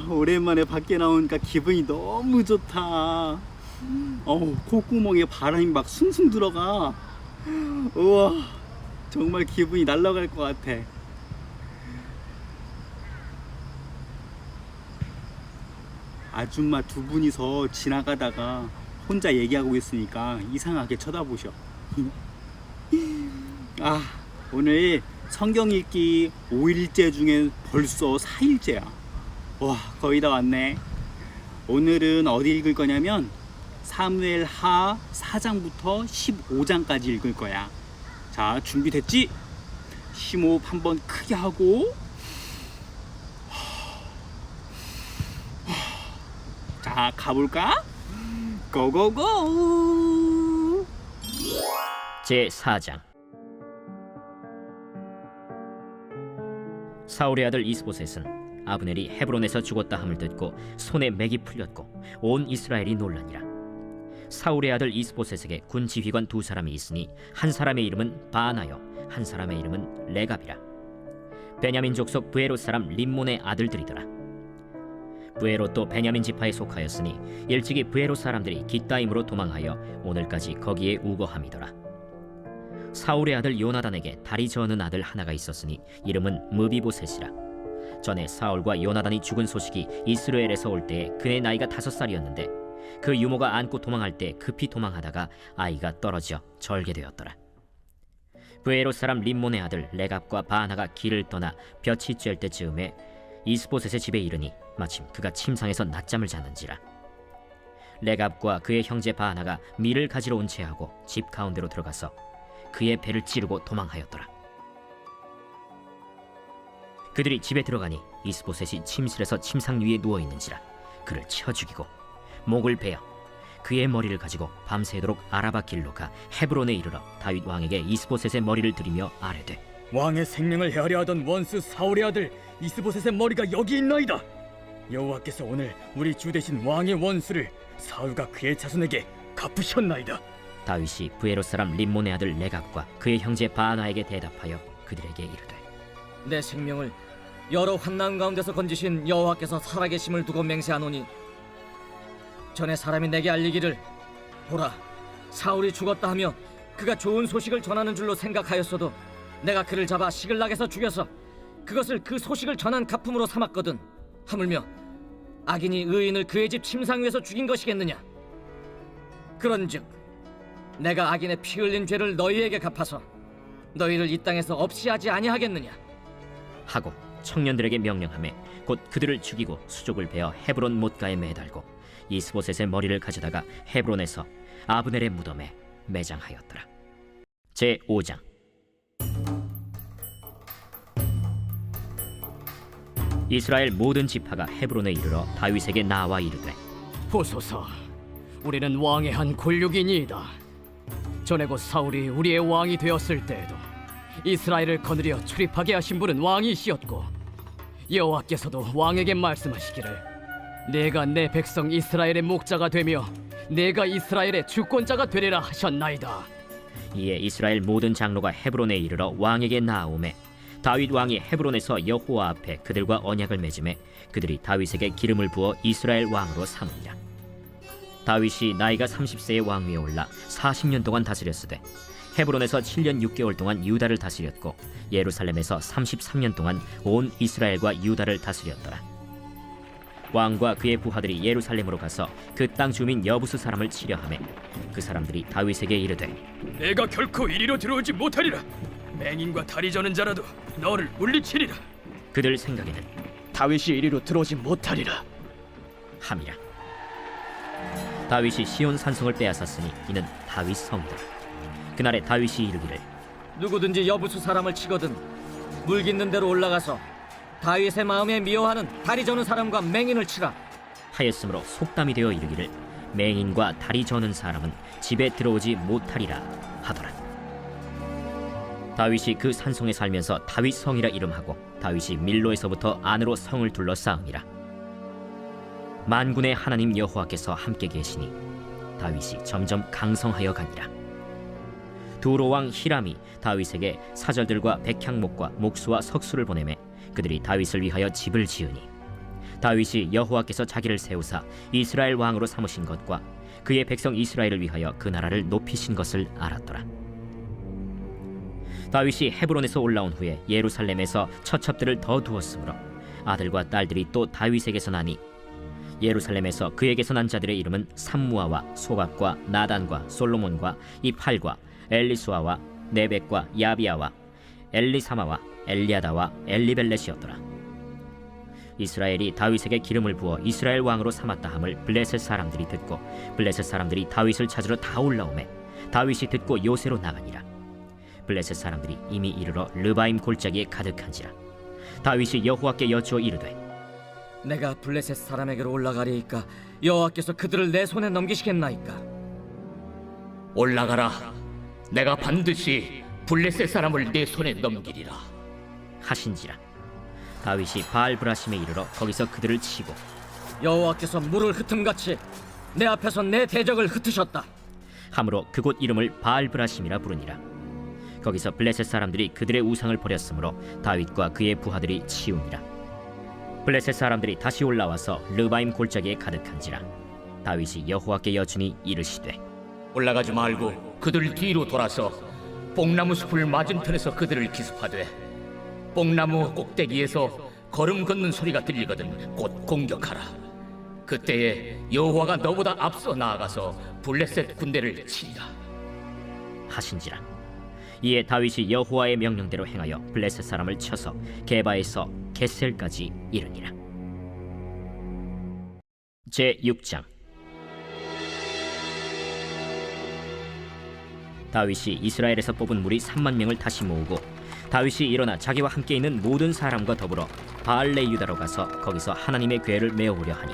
오랜만에 밖에 나오니까 기분이 너무 좋다. 콧구멍에 바람이 막 숭숭 들어가. 우와, 정말 기분이 날아갈 것 같아. 아줌마 두 분이서 지나가다가 혼자 얘기하고 있으니까 이상하게 쳐다보셔. 오늘 성경 읽기 5일째 중에 벌써 4일째야. 와, 거의 다 왔네. 오늘은 어디 읽을 거냐면 사무엘 하 4장부터 15장까지 읽을 거야. 자, 준비됐지? 심호흡 한번 크게 하고, 자, 가볼까? 고고고! 제4장. 사울의 아들 이스보셋은 아브넬이 헤브론에서 죽었다 함을 듣고 손에 맥이 풀렸고 온 이스라엘이 놀라니라. 사울의 아들 이스보셋에게 군 지휘관 두 사람이 있으니 한 사람의 이름은 바나요, 한 사람의 이름은 레갑이라. 베냐민 족속 브에롯 사람 림몬의 아들들이더라. 브에롯도 베냐민 지파에 속하였으니 일찍이 브에롯 사람들이 깃다임으로 도망하여 오늘까지 거기에 우거함이더라. 사울의 아들 요나단에게 다리 저는 아들 하나가 있었으니 이름은 무비보셋이라. 전에 사울과 요나단이 죽은 소식이 이스라엘에서 올 때에 그의 나이가 5살이었는데 그 유모가 안고 도망할 때 급히 도망하다가 아이가 떨어져 절개되었더라. 브에롯 사람 림몬의 아들 레갑과 바나가 길을 떠나 볕이 쬐을 때쯤에 이스보셋의 집에 이르니 마침 그가 침상에서 낮잠을 잤는지라. 레갑과 그의 형제 바나가 밀을 가지러 온 채하고 집 가운데로 들어가서 그의 배를 찌르고 도망하였더라. 그들이 집에 들어가니 이스보셋이 침실에서 침상 위에 누워 있는지라. 그를 쳐 죽이고 목을 베어 그의 머리를 가지고 밤새도록 아라바 길로 가 헤브론에 이르러 다윗 왕에게 이스보셋의 머리를 들이며 아뢰되, 왕의 생명을 헤아려 하던 원수 사울의 아들 이스보셋의 머리가 여기 있나이다. 여호와께서 오늘 우리 주 대신 왕의 원수를 사울과 그의 자손에게 갚으셨나이다. 다윗이 브에롯 사람 림몬의 아들 레갑과 그의 형제 바나에게 대답하여 그들에게 이르되, 내 생명을 여러 환난 가운데서 건지신 여호와께서 살아계심을 두고 맹세하노니 전에 사람이 내게 알리기를 보라, 사울이 죽었다 하며 그가 좋은 소식을 전하는 줄로 생각하였어도 내가 그를 잡아 시글락에서 죽여서 그것을 그 소식을 전한 가품으로 삼았거든. 하물며 악인이 의인을 그의 집 침상 위에서 죽인 것이겠느냐. 그런즉 내가 악인의 피 흘린 죄를 너희에게 갚아서 너희를 이 땅에서 없이 하지 아니하겠느냐 하고 청년들에게 명령하매 곧 그들을 죽이고 수족을 베어 헤브론 못가에 매달고 이스보셋의 머리를 가져다가 헤브론에서 아브넬의 무덤에 매장하였더라. 제5장. 이스라엘 모든 지파가 헤브론에 이르러 다윗에게 나와 이르되, 보소서, 우리는 왕의 한 권력이니이다. 전에 곧 사울이 우리의 왕이 되었을 때에도 이스라엘을 거느려 출입하게 하신 분은 왕이시었고 여호와께서도 왕에게 말씀하시기를 내가 내 백성 이스라엘의 목자가 되며 내가 이스라엘의 주권자가 되리라 하셨나이다. 이에 이스라엘 모든 장로가 헤브론에 이르러 왕에게 나아오매 다윗 왕이 헤브론에서 여호와 앞에 그들과 언약을 맺음에 그들이 다윗에게 기름을 부어 이스라엘 왕으로 삼으니라. 다윗이 나이가 30세의 왕위에 올라 40년 동안 다스렸으되 헤브론에서 7년 6개월 동안 유다를 다스렸고 예루살렘에서 33년 동안 온 이스라엘과 유다를 다스렸더라. 왕과 그의 부하들이 예루살렘으로 가서 그 땅 주민 여부수 사람을 치려하매 그 사람들이 다윗에게 이르되, 내가 결코 이리로 들어오지 못하리라. 맹인과 다리 저는 자라도 너를 물리치리라. 그들 생각에는 다윗이 이리로 들어오지 못하리라 함이라. 다윗이 시온 산성을 빼앗았으니 이는 다윗 성이다. 그날에 다윗이 이르기를, 누구든지 여부수 사람을 치거든 물 깃는 대로 올라가서 다윗의 마음에 미워하는 다리 저는 사람과 맹인을 치라 하였으므로 속담이 되어 이르기를 맹인과 다리 저는 사람은 집에 들어오지 못하리라 하더라. 다윗이 그 산성에 살면서 다윗 성이라 이름하고 다윗이 밀로에서부터 안으로 성을 둘러싸음이라. 만군의 하나님 여호와께서 함께 계시니 다윗이 점점 강성하여 가니라. 두로 왕 히람이 다윗에게 사절들과 백향목과 목수와 석수를 보내매 그들이 다윗을 위하여 집을 지으니 다윗이 여호와께서 자기를 세우사 이스라엘 왕으로 삼으신 것과 그의 백성 이스라엘을 위하여 그 나라를 높이신 것을 알았더라. 다윗이 헤브론에서 올라온 후에 예루살렘에서 처첩들을 더 두었으므로 아들과 딸들이 또 다윗에게서 나니 예루살렘에서 그에게서 난 자들의 이름은 삼무아와 소갑과 나단과 솔로몬과 이팔과 엘리수아와 네벡과 야비아와 엘리사마와 엘리아다와 엘리벨렛이었더라. 이스라엘이 다윗에게 기름을 부어 이스라엘 왕으로 삼았다 함을 블레셋 사람들이 듣고 블레셋 사람들이 다윗을 찾으러 다 올라오매 다윗이 듣고 요새로 나가니라. 블레셋 사람들이 이미 이르러 르바임 골짜기에 가득한지라. 다윗이 여호와께 여쭈어 이르되 내가 블레셋 사람에게로 올라가리이까 여호와께서 그들을 내 손에 넘기시겠나이까? 올라가라. 내가 반드시 블레셋 사람을 내 손에 넘기리라. 하신지라. 다윗이 바알브라심에 이르러 거기서 그들을 치고 여호와께서 물을 흩음같이 내 앞에서 내 대적을 흩으셨다. 함으로 그곳 이름을 바알브라심이라 부르니라. 거기서 블레셋 사람들이 그들의 우상을 버렸으므로 다윗과 그의 부하들이 치우니라. 블레셋 사람들이 다시 올라와서 르바임 골짜기에 가득한지라. 다윗이 여호와께 여쭈니 이르시되 올라가지 말고 그들 뒤로 돌아서 뽕나무 숲을 맞은편에서 그들을 기습하되 뽕나무 꼭대기에서 걸음 걷는 소리가 들리거든 곧 공격하라. 그때에 여호와가 너보다 앞서 나아가서 블레셋 군대를 치리라. 하신지라. 이에 다윗이 여호와의 명령대로 행하여 블레셋 사람을 쳐서 게바에서 겟셀까지 이르니라. 제6장. 다윗이 이스라엘에서 뽑은 무리 3만 명을 다시 모으고 다윗이 일어나 자기와 함께 있는 모든 사람과 더불어 바알레 유다로 가서 거기서 하나님의 궤를 메어보려 하니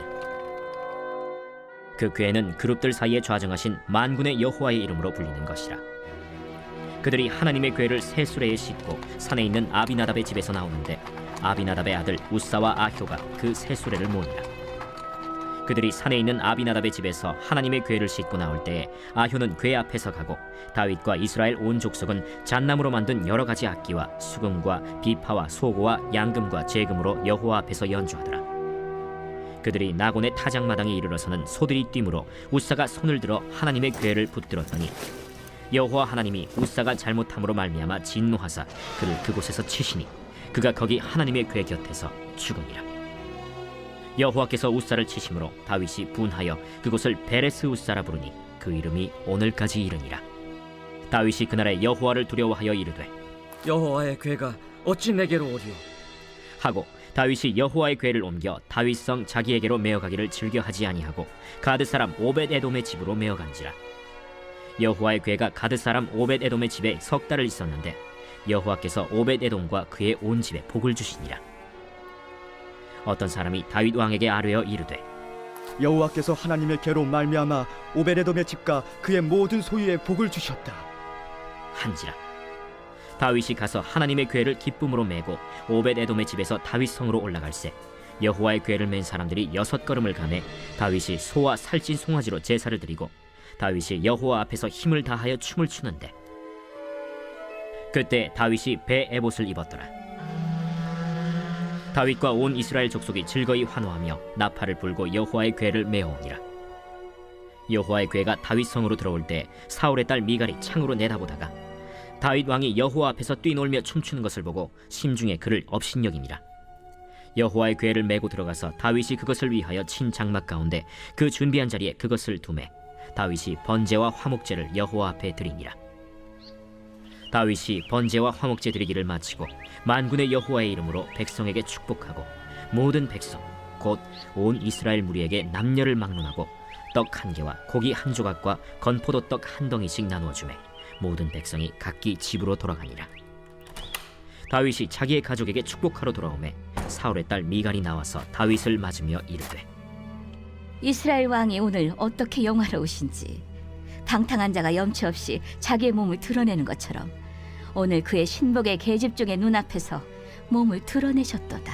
그 궤는 그룹들 사이에 좌정하신 만군의 여호와의 이름으로 불리는 것이라. 그들이 하나님의 궤를 새 수레에 싣고 산에 있는 아비나답의 집에서 나오는데 아비나답의 아들 우사와 아효가 그 새 수레를 모으니라. 그들이 산에 있는 아비나답의 집에서 하나님의 궤를 싣고 나올 때에 아효는 궤 앞에서 가고 다윗과 이스라엘 온 족속은 잣나무로 만든 여러 가지 악기와 수금과 비파와 소고와 양금과 제금으로 여호와 앞에서 연주하더라. 그들이 나곤의 타작마당에 이르러서는 소들이 뛰므로 우사가 손을 들어 하나님의 궤를 붙들었더니 여호와 하나님이 우사가 잘못함으로 말미암아 진노하사 그를 그곳에서 치시니 그가 거기 하나님의 궤 곁에서 죽으니라. 여호와께서 우사를 치심으로 다윗이 분하여 그곳을 베레스 우사라 부르니 그 이름이 오늘까지 이르니라. 다윗이 그날에 여호와를 두려워하여 이르되 여호와의 궤가 어찌 내게로 오리오? 하고 다윗이 여호와의 궤를 옮겨 다윗성 자기에게로 메어가기를 즐겨하지 아니하고 가드 사람 오벳에돔의 집으로 메어간지라. 여호와의 궤가 가드 사람 오벳에돔의 집에 석 달을 있었는데 여호와께서 오벳에돔과 그의 온 집에 복을 주시니라. 어떤 사람이 다윗 왕에게 아뢰어 이르되 여호와께서 하나님의 궤로 말미암아 오베레돔의 집과 그의 모든 소유에 복을 주셨다. 한지라. 다윗이 가서 하나님의 궤를 기쁨으로 메고 오벳에돔의 집에서 다윗 성으로 올라갈새 여호와의 궤를 맨 사람들이 6걸음을 가매 다윗이 소와 살찐 송아지로 제사를 드리고 다윗이 여호와 앞에서 힘을 다하여 춤을 추는데 그때 다윗이 배 에봇을 입었더라. 다윗과 온 이스라엘 족속이 즐거이 환호하며 나팔을 불고 여호와의 궤를 메어오니라. 여호와의 궤가 다윗 성으로 들어올 때 사울의 딸 미갈이 창으로 내다보다가 다윗 왕이 여호와 앞에서 뛰놀며 춤추는 것을 보고 심중에 그를 업신여김이라. 여호와의 궤를 메고 들어가서 다윗이 그것을 위하여 친 장막 가운데 그 준비한 자리에 그것을 두매 다윗이 번제와 화목제를 여호와 앞에 드리니라. 다윗이 번제와 화목제 드리기를 마치고 만군의 여호와의 이름으로 백성에게 축복하고 모든 백성 곧 온 이스라엘 무리에게 남녀를 막론하고 떡 1개와 고기 1조각과 건포도 떡 1덩이씩 나누어 주매 모든 백성이 각기 집으로 돌아가니라. 다윗이 자기의 가족에게 축복하러 돌아오매 사울의 딸 미갈이 나와서 다윗을 맞으며 이르되 이스라엘 왕이 오늘 어떻게 영화로우신지 방탕한 자가 염치 없이 자기의 몸을 드러내는 것처럼 오늘 그의 신복의 계집종의 눈앞에서 몸을 드러내셨도다.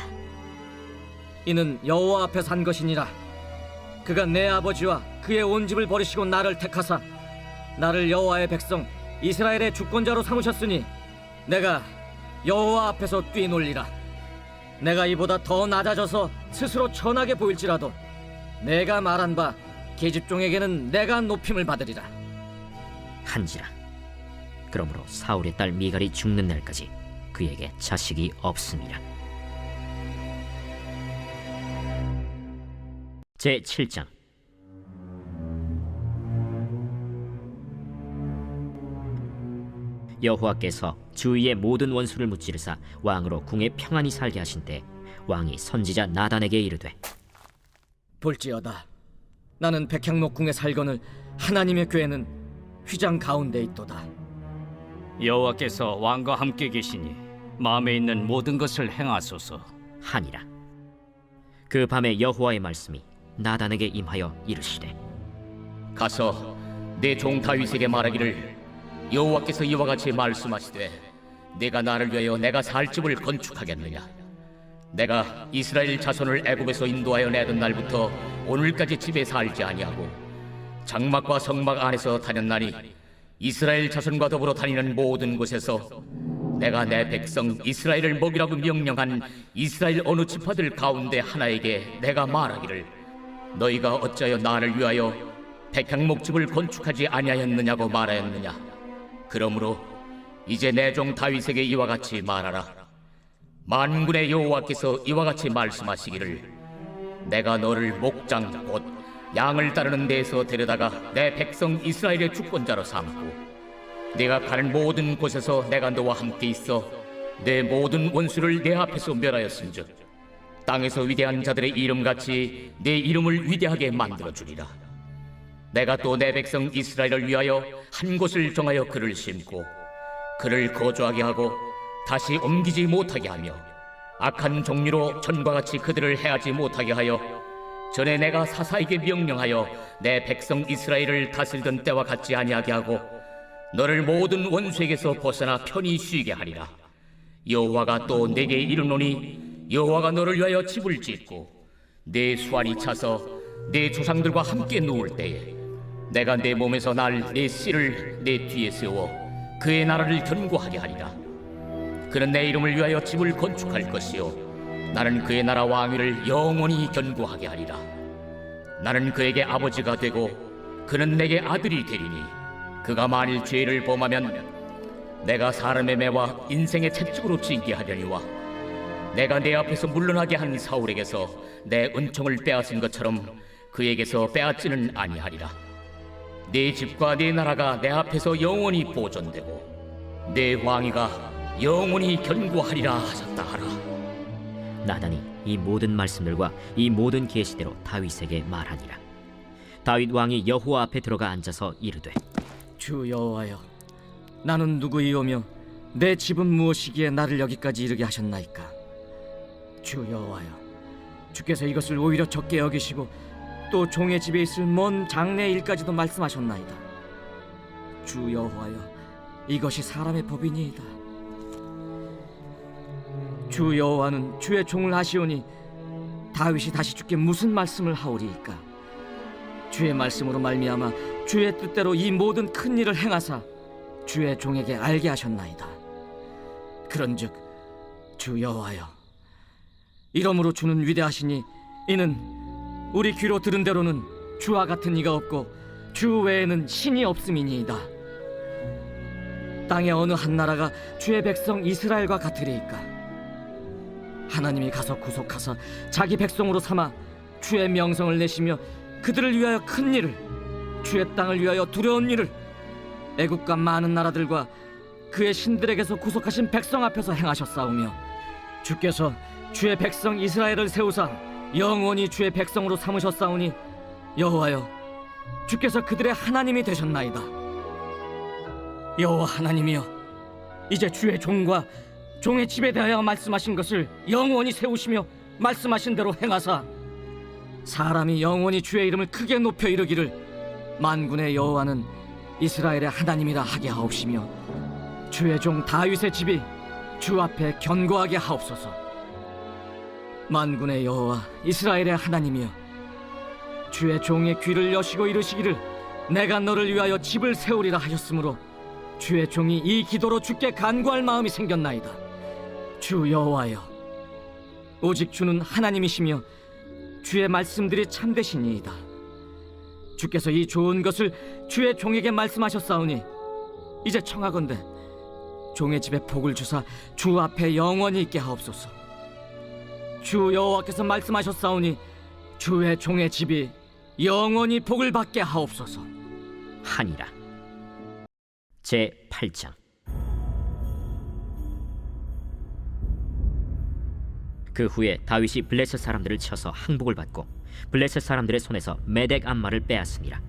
이는 여호와 앞에서 한 것이니라. 그가 내 아버지와 그의 온 집을 버리시고 나를 택하사 나를 여호와의 백성 이스라엘의 주권자로 삼으셨으니 내가 여호와 앞에서 뛰놀리라. 내가 이보다 더 낮아져서 스스로 천하게 보일지라도 내가 말한 바 계집종에게는 내가 높임을 받으리라. 한지라. 그러므로 사울의 딸 미갈이 죽는 날까지 그에게 자식이 없음이라. 제 7장. 여호와께서 주위의 모든 원수를 무찌르사 왕으로 궁에 평안히 살게 하신 때 왕이 선지자 나단에게 이르되, 볼지어다, 나는 백향목궁에 살거늘 하나님의 궤는 휘장 가운데 있도다. 여호와께서 왕과 함께 계시니 마음에 있는 모든 것을 행하소서. 하니라. 그 밤에 여호와의 말씀이 나단에게 임하여 이르시되, 가서 내 종 다윗에게 말하기를 여호와께서 이와 같이 말씀하시되 내가 나를 위하여 내가 살 집을 건축하겠느냐. 내가 이스라엘 자손을 애굽에서 인도하여 내던 날부터 오늘까지 집에 살지 아니하고 장막과 성막 안에서 다녔나니 이스라엘 자손과 더불어 다니는 모든 곳에서 내가 내 백성 이스라엘을 먹이라고 명령한 이스라엘 어느 지파들 가운데 하나에게 내가 말하기를 너희가 어찌하여 나를 위하여 백향목집을 건축하지 아니하였느냐고 말하였느냐. 그러므로 이제 내 종 다윗에게 이와 같이 말하라. 만군의 여호와께서 이와 같이 말씀하시기를 내가 너를 목장 곧 양을 따르는 데에서 데려다가 내 백성 이스라엘의 주권자로 삼고 내가 가는 모든 곳에서 내가 너와 함께 있어 내 모든 원수를 내 앞에서 멸하였은즉 땅에서 위대한 자들의 이름같이 내 이름을 위대하게 만들어주리라. 내가 또 내 백성 이스라엘을 위하여 한 곳을 정하여 그를 심고 그를 거주하게 하고 다시 옮기지 못하게 하며 악한 종류로 전과 같이 그들을 해하지 못하게 하여 전에 내가 사사에게 명령하여 내 백성 이스라엘을 다스리던 때와 같지 아니하게 하고 너를 모든 원수에게서 벗어나 편히 쉬게 하리라. 여호와가 또 내게 이르노니 여호와가 너를 위하여 집을 짓고 내 수완이 차서 내 조상들과 함께 누울 때에 내가 내 몸에서 날 내 씨를 내 뒤에 세워 그의 나라를 견고하게 하리라. 그는 내 이름을 위하여 집을 건축할 것이요 나는 그의 나라 왕위를 영원히 견고하게 하리라. 나는 그에게 아버지가 되고 그는 내게 아들이 되리니 그가 만일 죄를 범하면 내가 사람의 매와 인생의 채찍으로 징계하려니와 내가 내 앞에서 물러나게 한 사울에게서 내 은총을 빼앗은 것처럼 그에게서 빼앗지는 아니하리라. 네 집과 네 나라가 내 앞에서 영원히 보존되고 내 왕위가 영원히 견고하리라 하셨다 하라. 나단이 이 모든 말씀들과 이 모든 계시대로 다윗에게 말하니라. 다윗 왕이 여호와 앞에 들어가 앉아서 이르되, 주 여호와여, 나는 누구이오며 내 집은 무엇이기에 나를 여기까지 이르게 하셨나이까. 주 여호와여, 주께서 이것을 오히려 적게 여기시고 또 종의 집에 있을 먼 장래 일까지도 말씀하셨나이다. 주 여호와여, 이것이 사람의 법이니이다. 주 여호와는 주의 종을 하시오니 다윗이 다시 주께 무슨 말씀을 하오리이까. 주의 말씀으로 말미암아 주의 뜻대로 이 모든 큰 일을 행하사 주의 종에게 알게 하셨나이다. 그런즉 주 여호와여, 이러므로 주는 위대하시니 이는 우리 귀로 들은 대로는 주와 같은 이가 없고 주 외에는 신이 없음이니이다. 땅의 어느 한 나라가 주의 백성 이스라엘과 같으리이까. 하나님이 가서 구속하사 자기 백성으로 삼아 주의 명성을 내시며 그들을 위하여 큰 일을, 주의 땅을 위하여 두려운 일을 애국과 많은 나라들과 그의 신들에게서 구속하신 백성 앞에서 행하셨사오며 주께서 주의 백성 이스라엘을 세우사 영원히 주의 백성으로 삼으셨사오니 여호와여, 주께서 그들의 하나님이 되셨나이다. 여호와 하나님이여, 이제 주의 종과 종의 집에 대하여 말씀하신 것을 영원히 세우시며 말씀하신 대로 행하사 사람이 영원히 주의 이름을 크게 높여 이르기를 만군의 여호와는 이스라엘의 하나님이라 하게 하옵시며 주의 종 다윗의 집이 주 앞에 견고하게 하옵소서. 만군의 여호와 이스라엘의 하나님이여, 주의 종의 귀를 여시고 이르시기를 내가 너를 위하여 집을 세우리라 하셨으므로 주의 종이 이 기도로 주께 간구할 마음이 생겼나이다. 주 여호와여, 오직 주는 하나님이시며 주의 말씀들이 참되시니이다. 주께서 이 좋은 것을 주의 종에게 말씀하셨사오니 이제 청하건대 종의 집에 복을 주사 주 앞에 영원히 있게 하옵소서. 주 여호와께서 말씀하셨사오니 주의 종의 집이 영원히 복을 받게 하옵소서. 하니라. 제 8장. 그 후에 다윗이 블레셋 사람들을 쳐서 항복을 받고 블레셋 사람들의 손에서 메덱 암마를 빼앗으니라.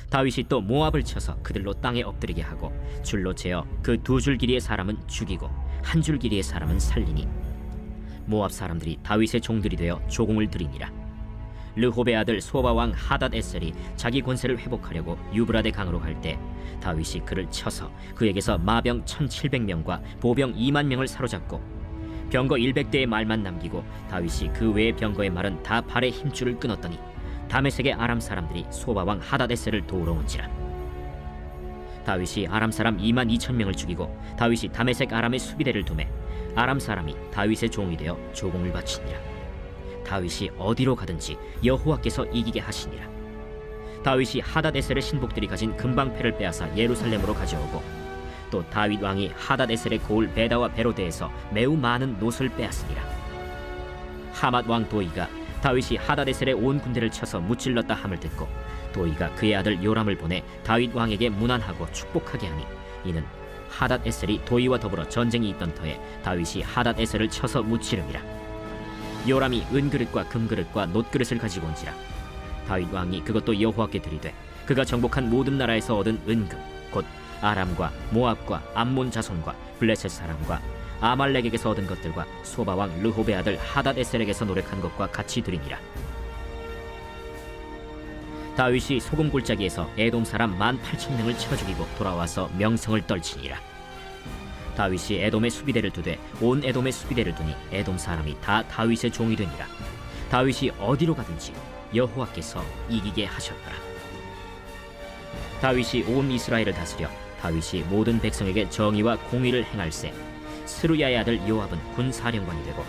다윗이 또 모압을 쳐서 그들로 땅에 엎드리게 하고 줄로 재어 그 2줄 길이의 사람은 죽이고 1줄 길이의 사람은 살리니 모압 사람들이 다윗의 종들이 되어 조공을 드리니라. 르홉의 아들 소바 왕 하닷 에셀이 자기 권세를 회복하려고 유브라데 강으로 갈 때 다윗이 그를 쳐서 그에게서 마병 1700명과 보병 2만 명을 사로잡고 병거 100대의 말만 남기고 다윗이 그 외의 병거의 말은 다 발의 힘줄을 끊었더니 다메섹의 아람 사람들이 소바 왕 하닷 에셀을 도우러 온지라. 다윗이 아람 사람 2만 2천 명을 죽이고 다윗이 다메섹 아람의 수비대를 두매 아람 사람이 다윗의 종이 되어 조공을 바치니라. 다윗이 어디로 가든지 여호와께서 이기게 하시니라. 다윗이 하닷 에셀의 신복들이 가진 금방패를 빼앗아 예루살렘으로 가져오고 또 다윗 왕이 하닷 에셀의 고을 베다와 베로데에서 매우 많은 놋을 빼앗으니라. 하맛 왕 도이가 다윗이 하닷 에셀의 온 군대를 쳐서 무찔렀다 함을 듣고 도이가 그의 아들 요람을 보내 다윗 왕에게 문안하고 축복하게 하니 이는 하닷 에셀이 도이와 더불어 전쟁이 있던 터에 다윗이 하닷 에셀을 쳐서 무찌름이라. 요람이 은그릇과 금그릇과 놋그릇을 가지고 온지라. 다윗 왕이 그것도 여호와께 드리되 그가 정복한 모든 나라에서 얻은 은금 곧 아람과 모압과 암몬 자손과 블레셋 사람과 아말렉에게서 얻은 것들과 소바 왕 르홉의 아들 하닷 에셀에게서 노력한 것과 같이 드리니라. 다윗이 소금 골짜기에서 에돔 사람 18,000명을 쳐 죽이고 돌아와서 명성을 떨치니라. 다윗이 에돔의 수비대를 두되 온 에돔의 수비대를 두니 에돔 사람이 다 다윗의 종이 되니라. 다윗이 어디로 가든지 여호와께서 이기게 하셨더라. 다윗이 온 이스라엘을 다스려 다윗이 모든 백성에게 정의와 공의를 행할세 스루야의 아들 요압은 군사령관이 되고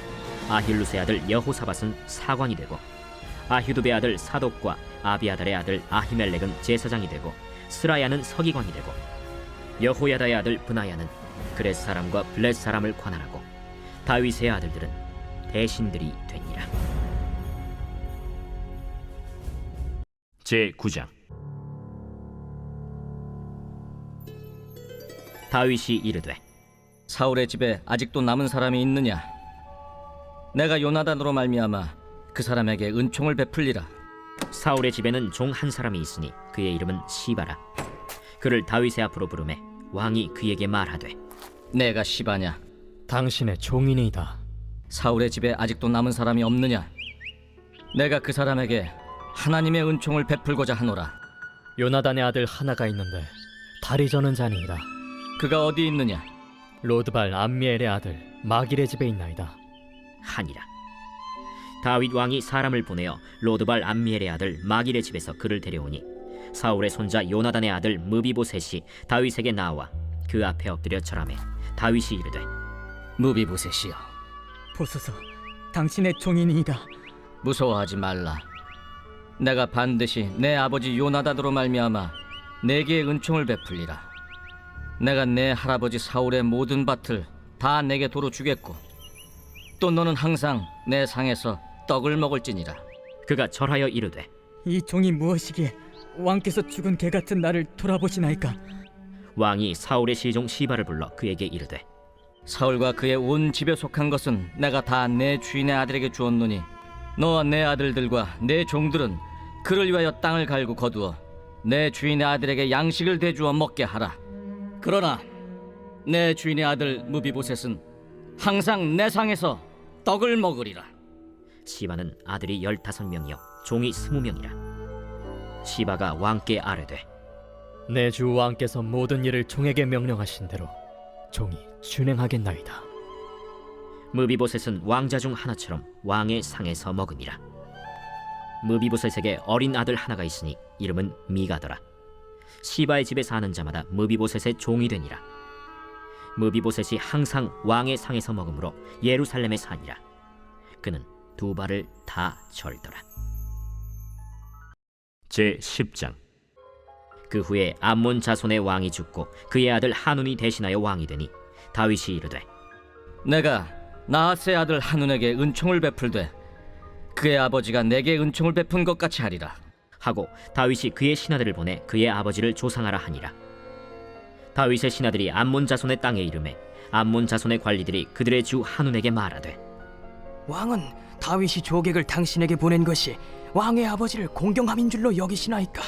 아힐루스의 아들 여호사밧은 사관이 되고 아휴두베의 아들 사독과 아비아달의 아들 아히멜렉은 제사장이 되고 스라야는 서기관이 되고 여호야다의 아들 브나야는 그렛 사람과 블렛 사람을 관할하고 다윗의 아들들은 대신들이 되니라. 제 9장. 다윗이 이르되 사울의 집에 아직도 남은 사람이 있느냐? 내가 요나단으로 말미암아 그 사람에게 은총을 베풀리라. 사울의 집에는 종 한 사람이 있으니 그의 이름은 시바라. 그를 다윗의 앞으로 부르매 왕이 그에게 말하되 내가 시바냐? 당신의 종이니이다. 사울의 집에 아직도 남은 사람이 없느냐? 내가 그 사람에게 하나님의 은총을 베풀고자 하노라. 요나단의 아들 하나가 있는데 다리 저는 자니이다. 그가 어디 있느냐? 로드발 암미엘의 아들 마길의 집에 있나이다. 하니라. 다윗 왕이 사람을 보내어 로드발 암미엘의 아들 마길의 집에서 그를 데려오니 사울의 손자 요나단의 아들 무비보셋이 다윗에게 나와 그 앞에 엎드려 절하매 다윗이 이르되 무비보셋이여, 보소서, 당신의 종이니이다. 무서워하지 말라. 내가 반드시 내 아버지 요나단으로 말미암아 내게 은총을 베풀리라. 내가 내 할아버지 사울의 모든 밭을 다 내게 도로 주겠고 또 너는 항상 내 상에서 떡을 먹을지니라. 그가 절하여 이르되 이 종이 무엇이기에 왕께서 죽은 개 같은 나를 돌아보시나이까? 왕이 사울의 시종 시바를 불러 그에게 이르되 사울과 그의 온 집에 속한 것은 내가 다 내 주인의 아들에게 주었노니 너와 내 아들들과 내 종들은 그를 위하여 땅을 갈고 거두어 내 주인의 아들에게 양식을 대주어 먹게 하라. 그러나 내 주인의 아들 무비보셋은 항상 내 상에서 떡을 먹으리라. 시바는 아들이 15명이요 종이 20명이라. 시바가 왕께 아뢰되 내 주 왕께서 모든 일을 종에게 명령하신 대로 종이 준행하겠나이다. 무비보셋은 왕자 중 하나처럼 왕의 상에서 먹으니라. 무비보셋에게 어린 아들 하나가 있으니 이름은 미가더라. 시바의 집에 사는 자마다 무비보셋의 종이 되니라. 무비보셋이 항상 왕의 상에서 먹으므로 예루살렘에 사니라. 그는 두 발을 다 절더라. 제10장. 그 후에 암몬 자손의 왕이 죽고 그의 아들 한운이 대신하여 왕이 되니 다윗이 이르되 내가 나하스의 아들 한운에게 은총을 베풀되 그의 아버지가 내게 은총을 베푼 것 같이 하리라. 하고 다윗이 그의 신하들을 보내 그의 아버지를 조상하라 하니라. 다윗의 신하들이 암몬 자손의 땅에 이르매 암몬 자손의 관리들이 그들의 주 한운에게 말하되 왕은 다윗이 조객을 당신에게 보낸 것이 왕의 아버지를 공경함인 줄로 여기시나이까?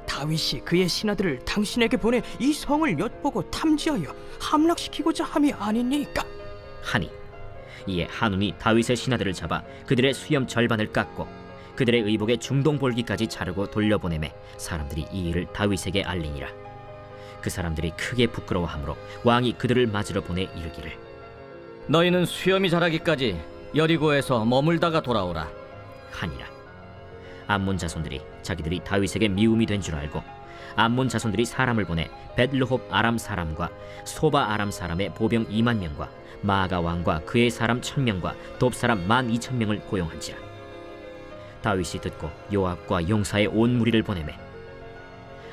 다윗이 그의 신하들을 당신에게 보내 이 성을 엿보고 탐지하여 함락시키고자 함이 아니니까? 하니 이에 한운이 다윗의 신하들을 잡아 그들의 수염 절반을 깎고 그들의 의복의 중동볼기까지 자르고 돌려보내매 사람들이 이 일을 다윗에게 알리니라. 그 사람들이 크게 부끄러워하므로 왕이 그들을 맞으러 보내 이르기를 너희는 수염이 자라기까지 여리고에서 머물다가 돌아오라 하니라. 암몬 자손들이 자기들이 다윗에게 미움이 된 줄 알고 암몬 자손들이 사람을 보내 벳르홉 아람 사람과 소바 아람 사람의 보병 2만 명과 마아가 왕과 그의 사람 1000명과 돕 사람 12,000명을 고용한지라. 다윗이 듣고 요압과 용사의 온 무리를 보내매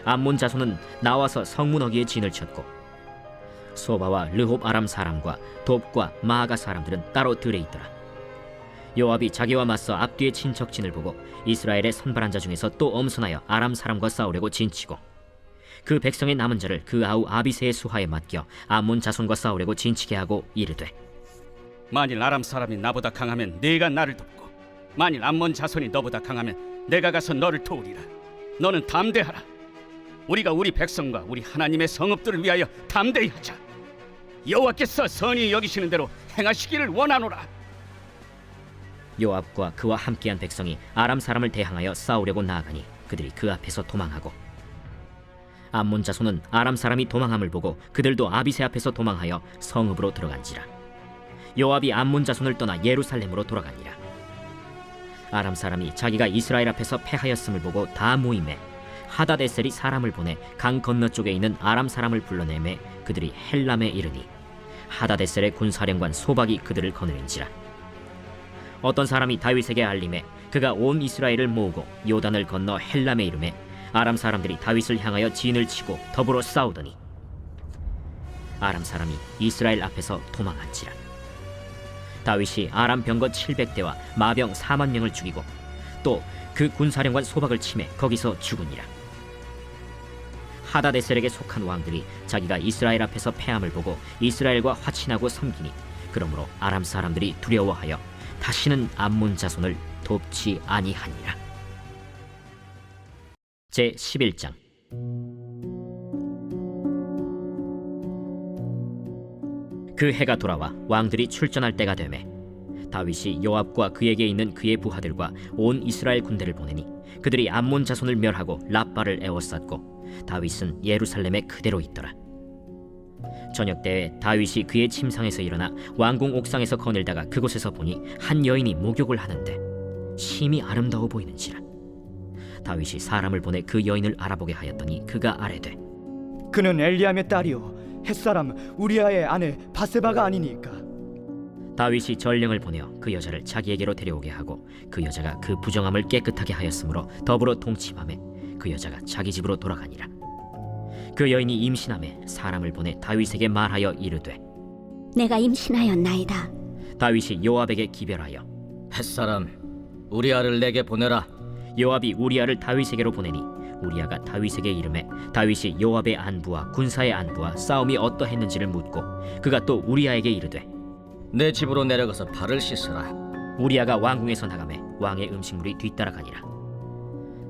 암몬 자손은 나와서 성문 어귀에 진을 쳤고 소바와 르홉 아람 사람과 돕과 마아가 사람들은 따로 들에 있더라. 요압이 자기와 맞서 앞뒤의 친척진을 보고 이스라엘의 선발한 자 중에서 또 엄선하여 아람 사람과 싸우려고 진치고 그 백성의 남은 자를 그 아우 아비새의 수하에 맡겨 암몬 자손과 싸우려고 진치게 하고 이르되 만일 아람 사람이 나보다 강하면 네가 나를 돕고 만일 암몬 자손이 너보다 강하면 내가 가서 너를 도우리라. 너는 담대하라. 우리가 우리 백성과 우리 하나님의 성읍들을 위하여 담대히 하자. 여호와께서 선히 여기시는 대로 행하시기를 원하노라. 요압과 그와 함께한 백성이 아람 사람을 대항하여 싸우려고 나아가니 그들이 그 앞에서 도망하고 암몬 자손은 아람 사람이 도망함을 보고 그들도 아비새 앞에서 도망하여 성읍으로 들어간지라. 요압이 암몬 자손을 떠나 예루살렘으로 돌아가니라. 아람 사람이 자기가 이스라엘 앞에서 패하였음을 보고 다 모임에 하다데셀이 사람을 보내 강 건너쪽에 있는 아람 사람을 불러내매 그들이 헬람에 이르니 하다데셀의 군사령관 소박이 그들을 거느린지라. 어떤 사람이 다윗에게 알림해 그가 온 이스라엘을 모으고 요단을 건너 헬람에 이르매 아람 사람들이 다윗을 향하여 진을 치고 더불어 싸우더니 아람 사람이 이스라엘 앞에서 도망한지라. 다윗이 아람 병거 700대와 마병 4만 명을 죽이고 또 그 군사령관 소박을 치매 거기서 죽으니라. 하다데셀에게 속한 왕들이 자기가 이스라엘 앞에서 패함을 보고 이스라엘과 화친하고 섬기니 그러므로 아람 사람들이 두려워하여 다시는 암몬 자손을 돕지 아니하니라. 제11장. 그 해가 돌아와 왕들이 출전할 때가 되매 다윗이 요압과 그에게 있는 그의 부하들과 온 이스라엘 군대를 보내니 그들이 암몬 자손을 멸하고 라빠를 에워쌌고 다윗은 예루살렘에 그대로 있더라. 저녁 때에 다윗이 그의 침상에서 일어나 왕궁 옥상에서 거닐다가 그곳에서 보니 한 여인이 목욕을 하는데 심히 아름다워 보이는지라. 다윗이 사람을 보내 그 여인을 알아보게 하였더니 그가 아뢰되 그는 엘리암의 딸이요 햇사람 우리아의 아내 바세바가 아니니까? 다윗이 전령을 보내어 그 여자를 자기에게로 데려오게 하고 그 여자가 그 부정함을 깨끗하게 하였으므로 더불어 동침하매 그 여자가 자기 집으로 돌아가니라. 그 여인이 임신함에 사람을 보내 다윗에게 말하여 이르되 내가 임신하였나이다. 다윗이 요압에게 기별하여 햇사람 우리아를 내게 보내라. 요압이 우리아를 다윗에게로 보내니 우리아가 다윗에게 이르매 다윗이 요압의 안부와 군사의 안부와 싸움이 어떠했는지를 묻고 그가 또 우리아에게 이르되 내 집으로 내려가서 발을 씻으라. 우리아가 왕궁에서 나가매 왕의 음식물이 뒤따라가니라.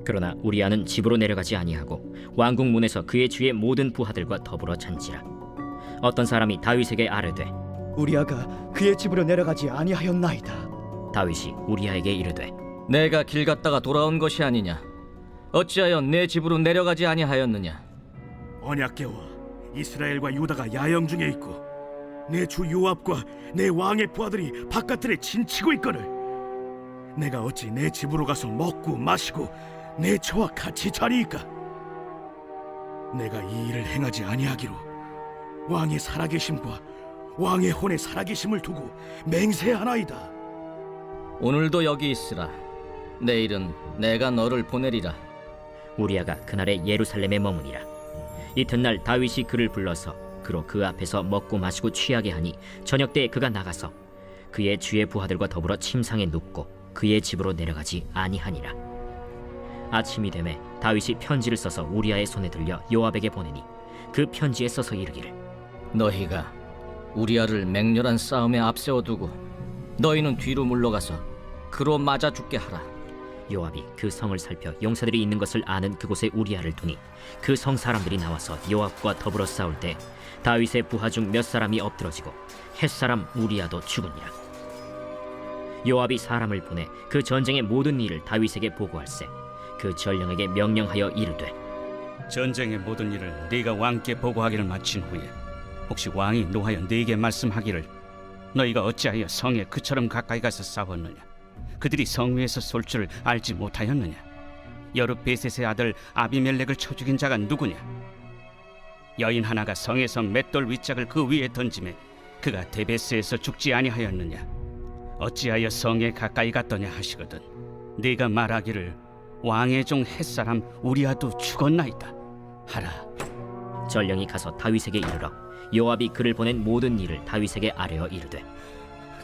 그러나 우리아는 집으로 내려가지 아니하고 왕궁 문에서 그의 주의 모든 부하들과 더불어 잔지라. 어떤 사람이 다윗에게 아뢰되 우리아가 그의 집으로 내려가지 아니하였나이다. 다윗이 우리아에게 이르되 내가 길 갔다가 돌아온 것이 아니냐? 어찌하여 내 집으로 내려가지 아니하였느냐? 언약궤와 이스라엘과 유다가 야영 중에 있고 내 주 요압과 내 왕의 부하들이 바깥들에 진치고 있거늘 내가 어찌 내 집으로 가서 먹고 마시고 내 처와 같이 자리이까? 내가 이 일을 행하지 아니하기로 왕의 살아계심과 왕의 혼의 살아계심을 두고 맹세하나이다. 오늘도 여기 있으라. 내일은 내가 너를 보내리라. 우리아가 그날에 예루살렘에 머무니라. 이튿날 다윗이 그를 불러서 그로 그 앞에서 먹고 마시고 취하게 하니 저녁 때에 그가 나가서 그의 주의 부하들과 더불어 침상에 눕고 그의 집으로 내려가지 아니하니라. 아침이 되매 다윗이 편지를 써서 우리아의 손에 들려 요압에게 보내니 그 편지에 써서 이르기를 너희가 우리아를 맹렬한 싸움에 앞세워두고 너희는 뒤로 물러가서 그로 맞아 죽게 하라. 요압이 그 성을 살펴 용사들이 있는 것을 아는 그곳에 우리아를 두니 그 성 사람들이 나와서 요압과 더불어 싸울 때 다윗의 부하 중 몇 사람이 엎드러지고 햇사람 우리아도 죽으니라. 요압이 사람을 보내 그 전쟁의 모든 일을 다윗에게 보고할세 그 전령에게 명령하여 이르되 전쟁의 모든 일을 네가 왕께 보고하기를 마친 후에 혹시 왕이 노하여 네게 말씀하기를 너희가 어찌하여 성에 그처럼 가까이 가서 싸웠느냐? 그들이 성 위에서 쏠 줄 알지 못하였느냐? 여룻베셋의 아들 아비멜렉을 쳐 죽인 자가 누구냐? 여인 하나가 성에서 맷돌 윗짝을 그 위에 던지매 그가 데베스에서 죽지 아니하였느냐? 어찌하여 성에 가까이 갔더냐 하시거든 네가 말하기를 왕의 종 햇사람 우리아도 죽었나이다 하라. 전령이 가서 다윗에게 이르러 요압이 그를 보낸 모든 일을 다윗에게 아뢰어 이르되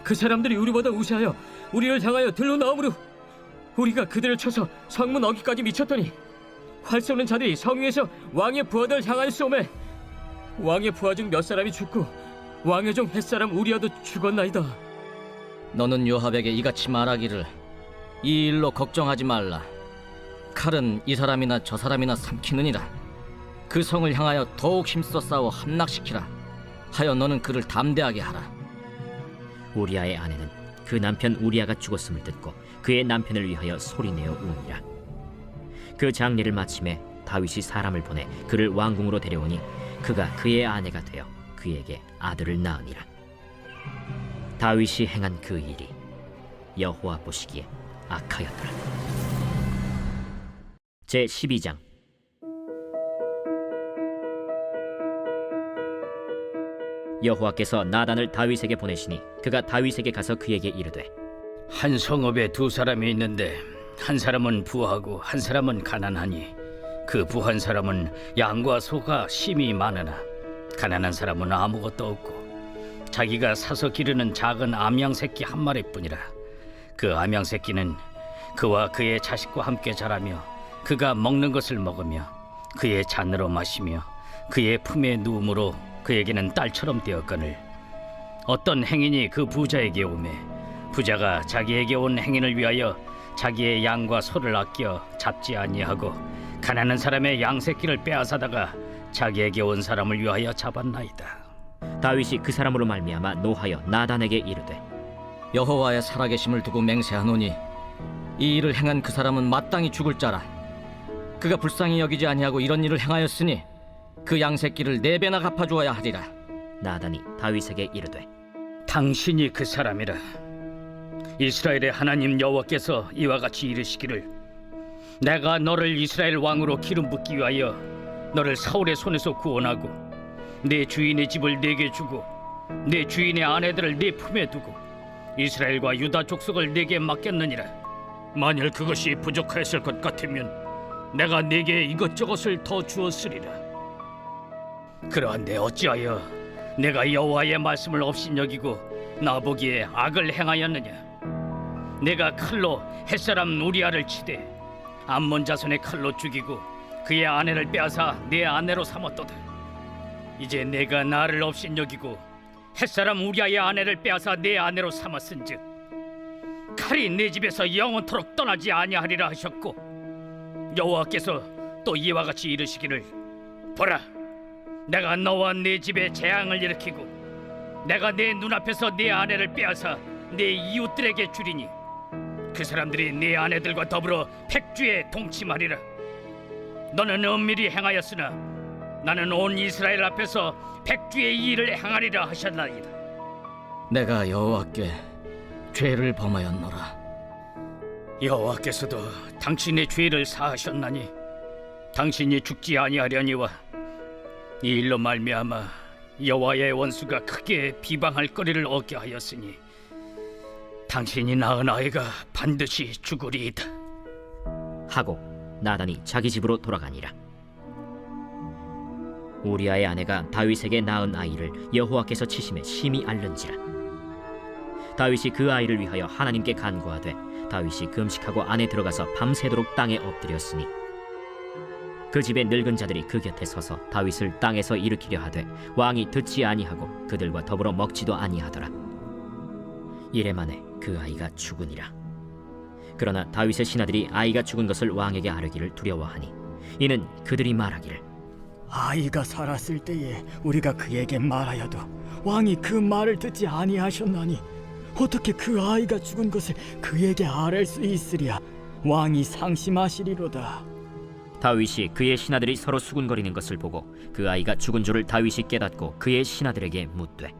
그 사람들이 우리보다 우세하여 우리를 향하여 들로 나오므로 우리가 그들을 쳐서 성문 어귀까지 미쳤더니 활 쏘는 자들이 성 위에서 왕의 부하들을 향하여 쏘매 왕의 부하 중 몇 사람이 죽고 왕의 종 햇사람 우리아도 죽었나이다. 너는 요압에게 이같이 말하기를 이 일로 걱정하지 말라. 칼은 이 사람이나 저 사람이나 삼키느니라. 그 성을 향하여 더욱 힘써 싸워 함락시키라. 하여 너는 그를 담대하게 하라. 우리아의 아내는 그 남편 우리아가 죽었음을 듣고 그의 남편을 위하여 소리내어 우니라. 그 장례를 마침에 다윗이 사람을 보내 그를 왕궁으로 데려오니 그가 그의 아내가 되어 그에게 아들을 낳으니라. 다윗이 행한 그 일이 여호와 보시기에 악하였더라. 제 12장. 여호와께서 나단을 다윗에게 보내시니 그가 다윗에게 가서 그에게 이르되 한 성읍에 두 사람이 있는데 한 사람은 부하고 한 사람은 가난하니 그 부한 사람은 양과 소가 심히 많으나 가난한 사람은 아무것도 없고 자기가 사서 기르는 작은 암양 새끼 한 마리뿐이라. 그 암양 새끼는 그와 그의 자식과 함께 자라며 그가 먹는 것을 먹으며 그의 잔으로 마시며 그의 품에 누움으로 그에게는 딸처럼 되었거늘 어떤 행인이 그 부자에게 오매 부자가 자기에게 온 행인을 위하여 자기의 양과 소를 아껴 잡지 아니하고 가난한 사람의 양 새끼를 빼앗아다가 자기에게 온 사람을 위하여 잡았나이다. 다윗이 그 사람으로 말미암아 노하여 나단에게 이르되 여호와의 살아계심을 두고 맹세하노니 이 일을 행한 그 사람은 마땅히 죽을 자라. 그가 불쌍히 여기지 아니하고 이런 일을 행하였으니 그 양 새끼를 4배나 갚아주어야 하리라. 나단이 다윗에게 이르되 당신이 그 사람이라. 이스라엘의 하나님 여호와께서 이와 같이 이르시기를 내가 너를 이스라엘 왕으로 기름 붓기 위하여 너를 사울의 손에서 구원하고 내 주인의 집을 네게 주고 내 주인의 아내들을 네 품에 두고 이스라엘과 유다 족속을 네게 맡겼느니라. 만일 그것이 부족하였을 것 같으면 내가 네게 이것저것을 더 주었으리라. 그러한데 어찌하여 내가 여호와의 말씀을 업신여기고 나보기에 악을 행하였느냐? 내가 칼로 햇사람 우리아를 치되 암몬 자손의 칼로 죽이고 그의 아내를 빼앗아 내 아내로 삼았도다. 이제 내가 나를 업신여기고 햇사람 우리아의 아내를 빼앗아 내 아내로 삼았은즉 칼이 내 집에서 영원토록 떠나지 아니하리라 하셨고 여호와께서 또 이와 같이 이르시기를 보라 내가 너와 네 집에 재앙을 일으키고 내가 내 눈앞에서 네 아내를 빼앗아 내 이웃들에게 주리니 그 사람들이 네 아내들과 더불어 백주에 동침하리라. 너는 은밀히 행하였으나 나는 온 이스라엘 앞에서 백주의 일을 행하리라 하셨나이다. 내가 여호와께 죄를 범하였노라. 여호와께서도 당신의 죄를 사하셨나니 당신이 죽지 아니하려니와 이 일로 말미암아 여호와의 원수가 크게 비방할 거리를 얻게 하였으니 당신이 낳은 아이가 반드시 죽으리이다. 하고 나단이 자기 집으로 돌아가니라. 우리아의 아내가 다윗에게 낳은 아이를 여호와께서 치심에 심히 앓는지라. 다윗이 그 아이를 위하여 하나님께 간구하되 다윗이 금식하고 안에 들어가서 밤새도록 땅에 엎드렸으니 그 집의 늙은 자들이 그 곁에 서서 다윗을 땅에서 일으키려 하되 왕이 듣지 아니하고 그들과 더불어 먹지도 아니하더라. 이래 만에 그 아이가 죽으니라. 그러나 다윗의 신하들이 아이가 죽은 것을 왕에게 아뢰기를 두려워하니 이는 그들이 말하기를 아이가 살았을 때에 우리가 그에게 말하여도 왕이 그 말을 듣지 아니하셨나니 어떻게 그 아이가 죽은 것을 그에게 아뢰 수 있으랴. 왕이 상심하시리로다. 다윗이 그의 신하들이 서로 수군거리는 것을 보고 그 아이가 죽은 줄을 다윗이 깨닫고 그의 신하들에게 묻되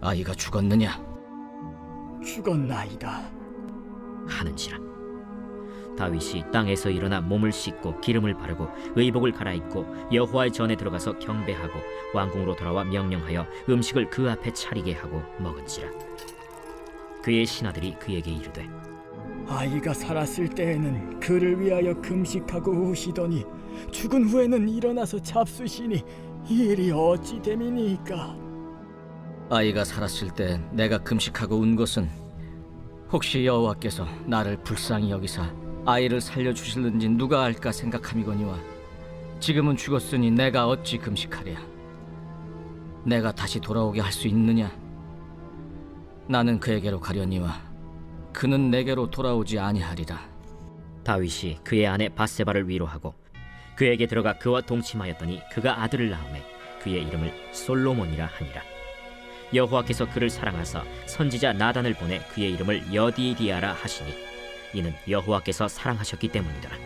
아이가 죽었느냐? 죽었나이다 하는지라. 다윗이 땅에서 일어나 몸을 씻고 기름을 바르고 의복을 갈아입고 여호와의 전에 들어가서 경배하고 왕궁으로 돌아와 명령하여 음식을 그 앞에 차리게 하고 먹은지라. 그의 신하들이 그에게 이르되 아이가 살았을 때에는 그를 위하여 금식하고 우시더니 죽은 후에는 일어나서 잡수시니 이 일이 어찌 됨이니까. 아이가 살았을 때 내가 금식하고 운 것은 혹시 여호와께서 나를 불쌍히 여기사 아이를 살려주실는지 누가 알까 생각함이거니와 지금은 죽었으니 내가 어찌 금식하랴. 내가 다시 돌아오게 할 수 있느냐? 나는 그에게로 가려니와 그는 내게로 돌아오지 아니하리라. 다윗이 그의 아내 바세바를 위로하고 그에게 들어가 그와 동침하였더니 그가 아들을 낳음에 그의 이름을 솔로몬이라 하니라. 여호와께서 그를 사랑하사 선지자 나단을 보내 그의 이름을 여디디아라 하시니 이는 여호와께서 사랑하셨기 때문이더라.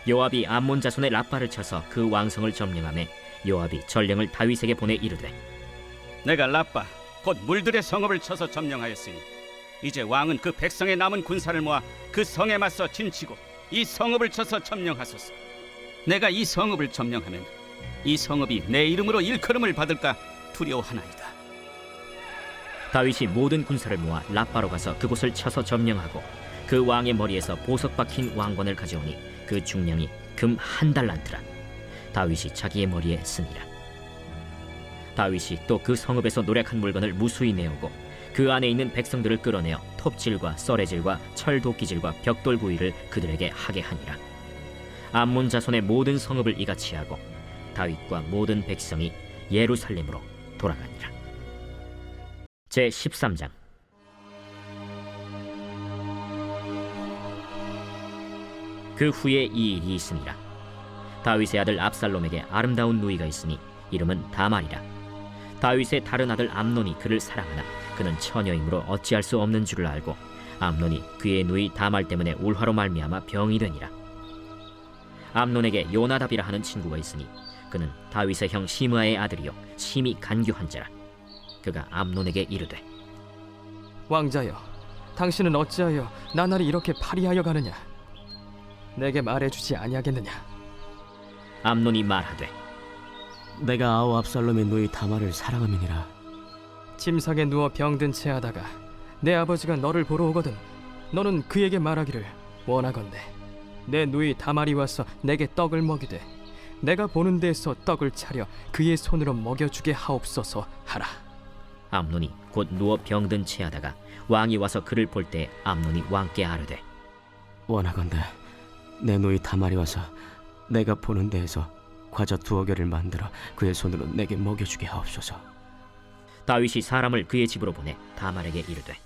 요압이 암몬 자손의 라빠를 쳐서 그 왕성을 점령하매 요압이 전령을 다윗에게 보내 이르되 내가 라빠 곧 물들의 성읍을 쳐서 점령하였으니 이제 왕은 그 백성의 남은 군사를 모아 그 성에 맞서 진치고 이 성읍을 쳐서 점령하소서. 내가 이 성읍을 점령하면 이 성읍이 내 이름으로 일컬음을 받을까 두려워하나이다. 다윗이 모든 군사를 모아 라빠로 가서 그곳을 쳐서 점령하고 그 왕의 머리에서 보석 박힌 왕관을 가져오니 그 중량이 금 1달란트라. 다윗이 자기의 머리에 쓰니라. 다윗이 또 그 성읍에서 노략한 물건을 무수히 내오고 그 안에 있는 백성들을 끌어내어 톱질과 썰애질과 철도끼질과 벽돌 구이를 그들에게 하게 하니라. 암몬 자손의 모든 성읍을 이같이 하고 다윗과 모든 백성이 예루살렘으로 돌아가니라. 제 13장. 그 후에 이 일이 있으니라. 다윗의 아들 압살롬에게 아름다운 누이가 있으니 이름은 다말이라. 다윗의 다른 아들 암논이 그를 사랑하나 그는 처녀이므로 어찌할 수 없는 줄을 알고 암논이 그의 누이 다말 때문에 울화로 말미암아 병이 되니라. 암논에게 요나답이라 하는 친구가 있으니 그는 다윗의 형 시므아의 아들이요 심히 간교한 자라. 그가 암논에게 이르되 왕자여, 당신은 어찌하여 나날이 이렇게 파리하여 가느냐? 내게 말해주지 아니하겠느냐? 암논이 말하되 내가 아우 압살롬의 누이 다말을 사랑함이니라. 침상에 누워 병든 채 하다가 내 아버지가 너를 보러 오거든 너는 그에게 말하기를 원하건대 내 누이 다말이 와서 내게 떡을 먹이되 내가 보는 데에서 떡을 차려 그의 손으로 먹여주게 하옵소서 하라. 암논이 곧 누워 병든 채 하다가 왕이 와서 그를 볼 때 암논이 왕께 아뢰되 원하건대 내 누이 다말이 와서 내가 보는 데에서 과자 2여 개를 만들어 그의 손으로 내게 먹여주게 하옵소서. 다윗이 사람을 그의 집으로 보내 다말에게 이르되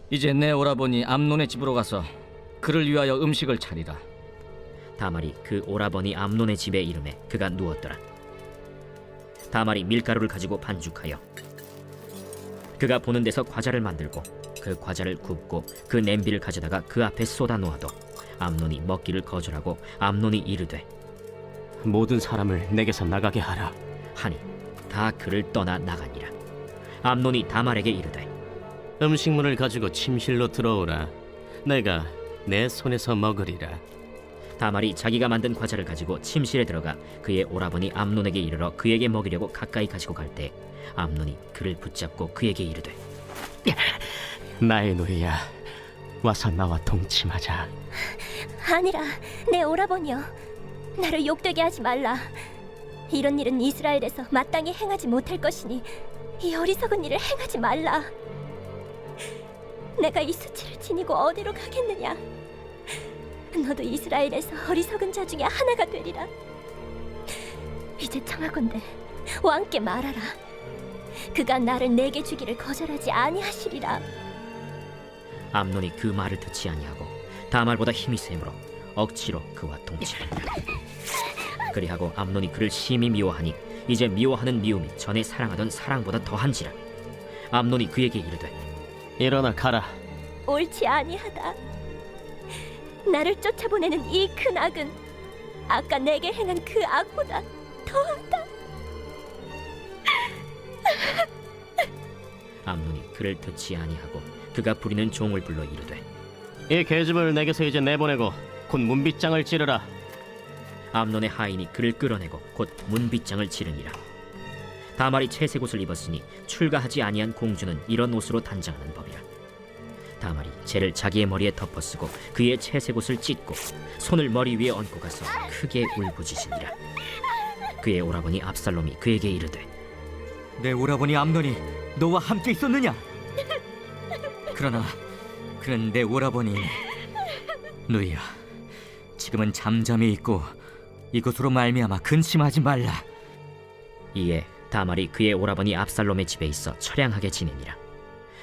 이제 내 오라버니 암논의 집으로 가서 그를 위하여 음식을 차리라. 다말이 그 오라버니 암논의 집에 이르매 그가 누웠더라. 다말이 밀가루를 가지고 반죽하여 그가 보는 데서 과자를 만들고 그 과자를 굽고 그 냄비를 가져다가 그 앞에 쏟아 놓아도 암논이 먹기를 거절하고 암논이 이르되 모든 사람을 내게서 나가게 하라 하니 다 그를 떠나 나가니라. 암논이 다말에게 이르되 음식물을 가지고 침실로 들어오라. 내가 내 손에서 먹으리라. 다말이 자기가 만든 과자를 가지고 침실에 들어가 그의 오라버니 암논에게 이르러 그에게 먹이려고 가까이 가지고 갈 때 암논이 그를 붙잡고 그에게 이르되 나의 누이야, 와서 나와 동침하자. 아니라 내 오라버니여, 나를 욕되게 하지 말라. 이런 일은 이스라엘에서 마땅히 행하지 못할 것이니 이 어리석은 일을 행하지 말라. 내가 이 수치를 지니고 어디로 가겠느냐? 너도 이스라엘에서 어리석은 자 중에 하나가 되리라. 이제 청하건대 왕께 말하라. 그가 나를 내게 주기를 거절하지 아니하시리라. 암논이 그 말을 듣지 아니하고 다말보다 힘이 세므로 억지로 그와 동침한다. 그리하고 암논이 그를 심히 미워하니 이제 미워하는 미움이 전에 사랑하던 사랑보다 더한지라. 암논이 그에게 이르되 일어나 가라. 옳지 아니하다. 나를 쫓아보내는 이 큰 악은 아까 내게 행한 그 악보다 더하다. 암논이 그를 듣지 아니하고 그가 부리는 종을 불러 이르되 이 계집을 내게서 이제 내보내고 곧 문빗장을 찌르라. 암논의 하인이 그를 끌어내고 곧 문빗장을 지르니라. 다말이 채색 옷을 입었으니 출가하지 아니한 공주는 이런 옷으로 단장하는 법이라. 다말이 재를 자기의 머리에 덮어쓰고 그의 채색 옷을 찢고 손을 머리 위에 얹고 가서 크게 울부짖으니라. 그의 오라버니 압살롬이 그에게 이르되 내 오라버니 암논이 너와 함께 있었느냐? 그러나 그는 내 오라버니. 누이야, 지금은 잠잠히 있고 이것으로 말미암아 근심하지 말라. 이에 다말이 그의 오라버니 압살롬의 집에 있어 처량하게 지내니라.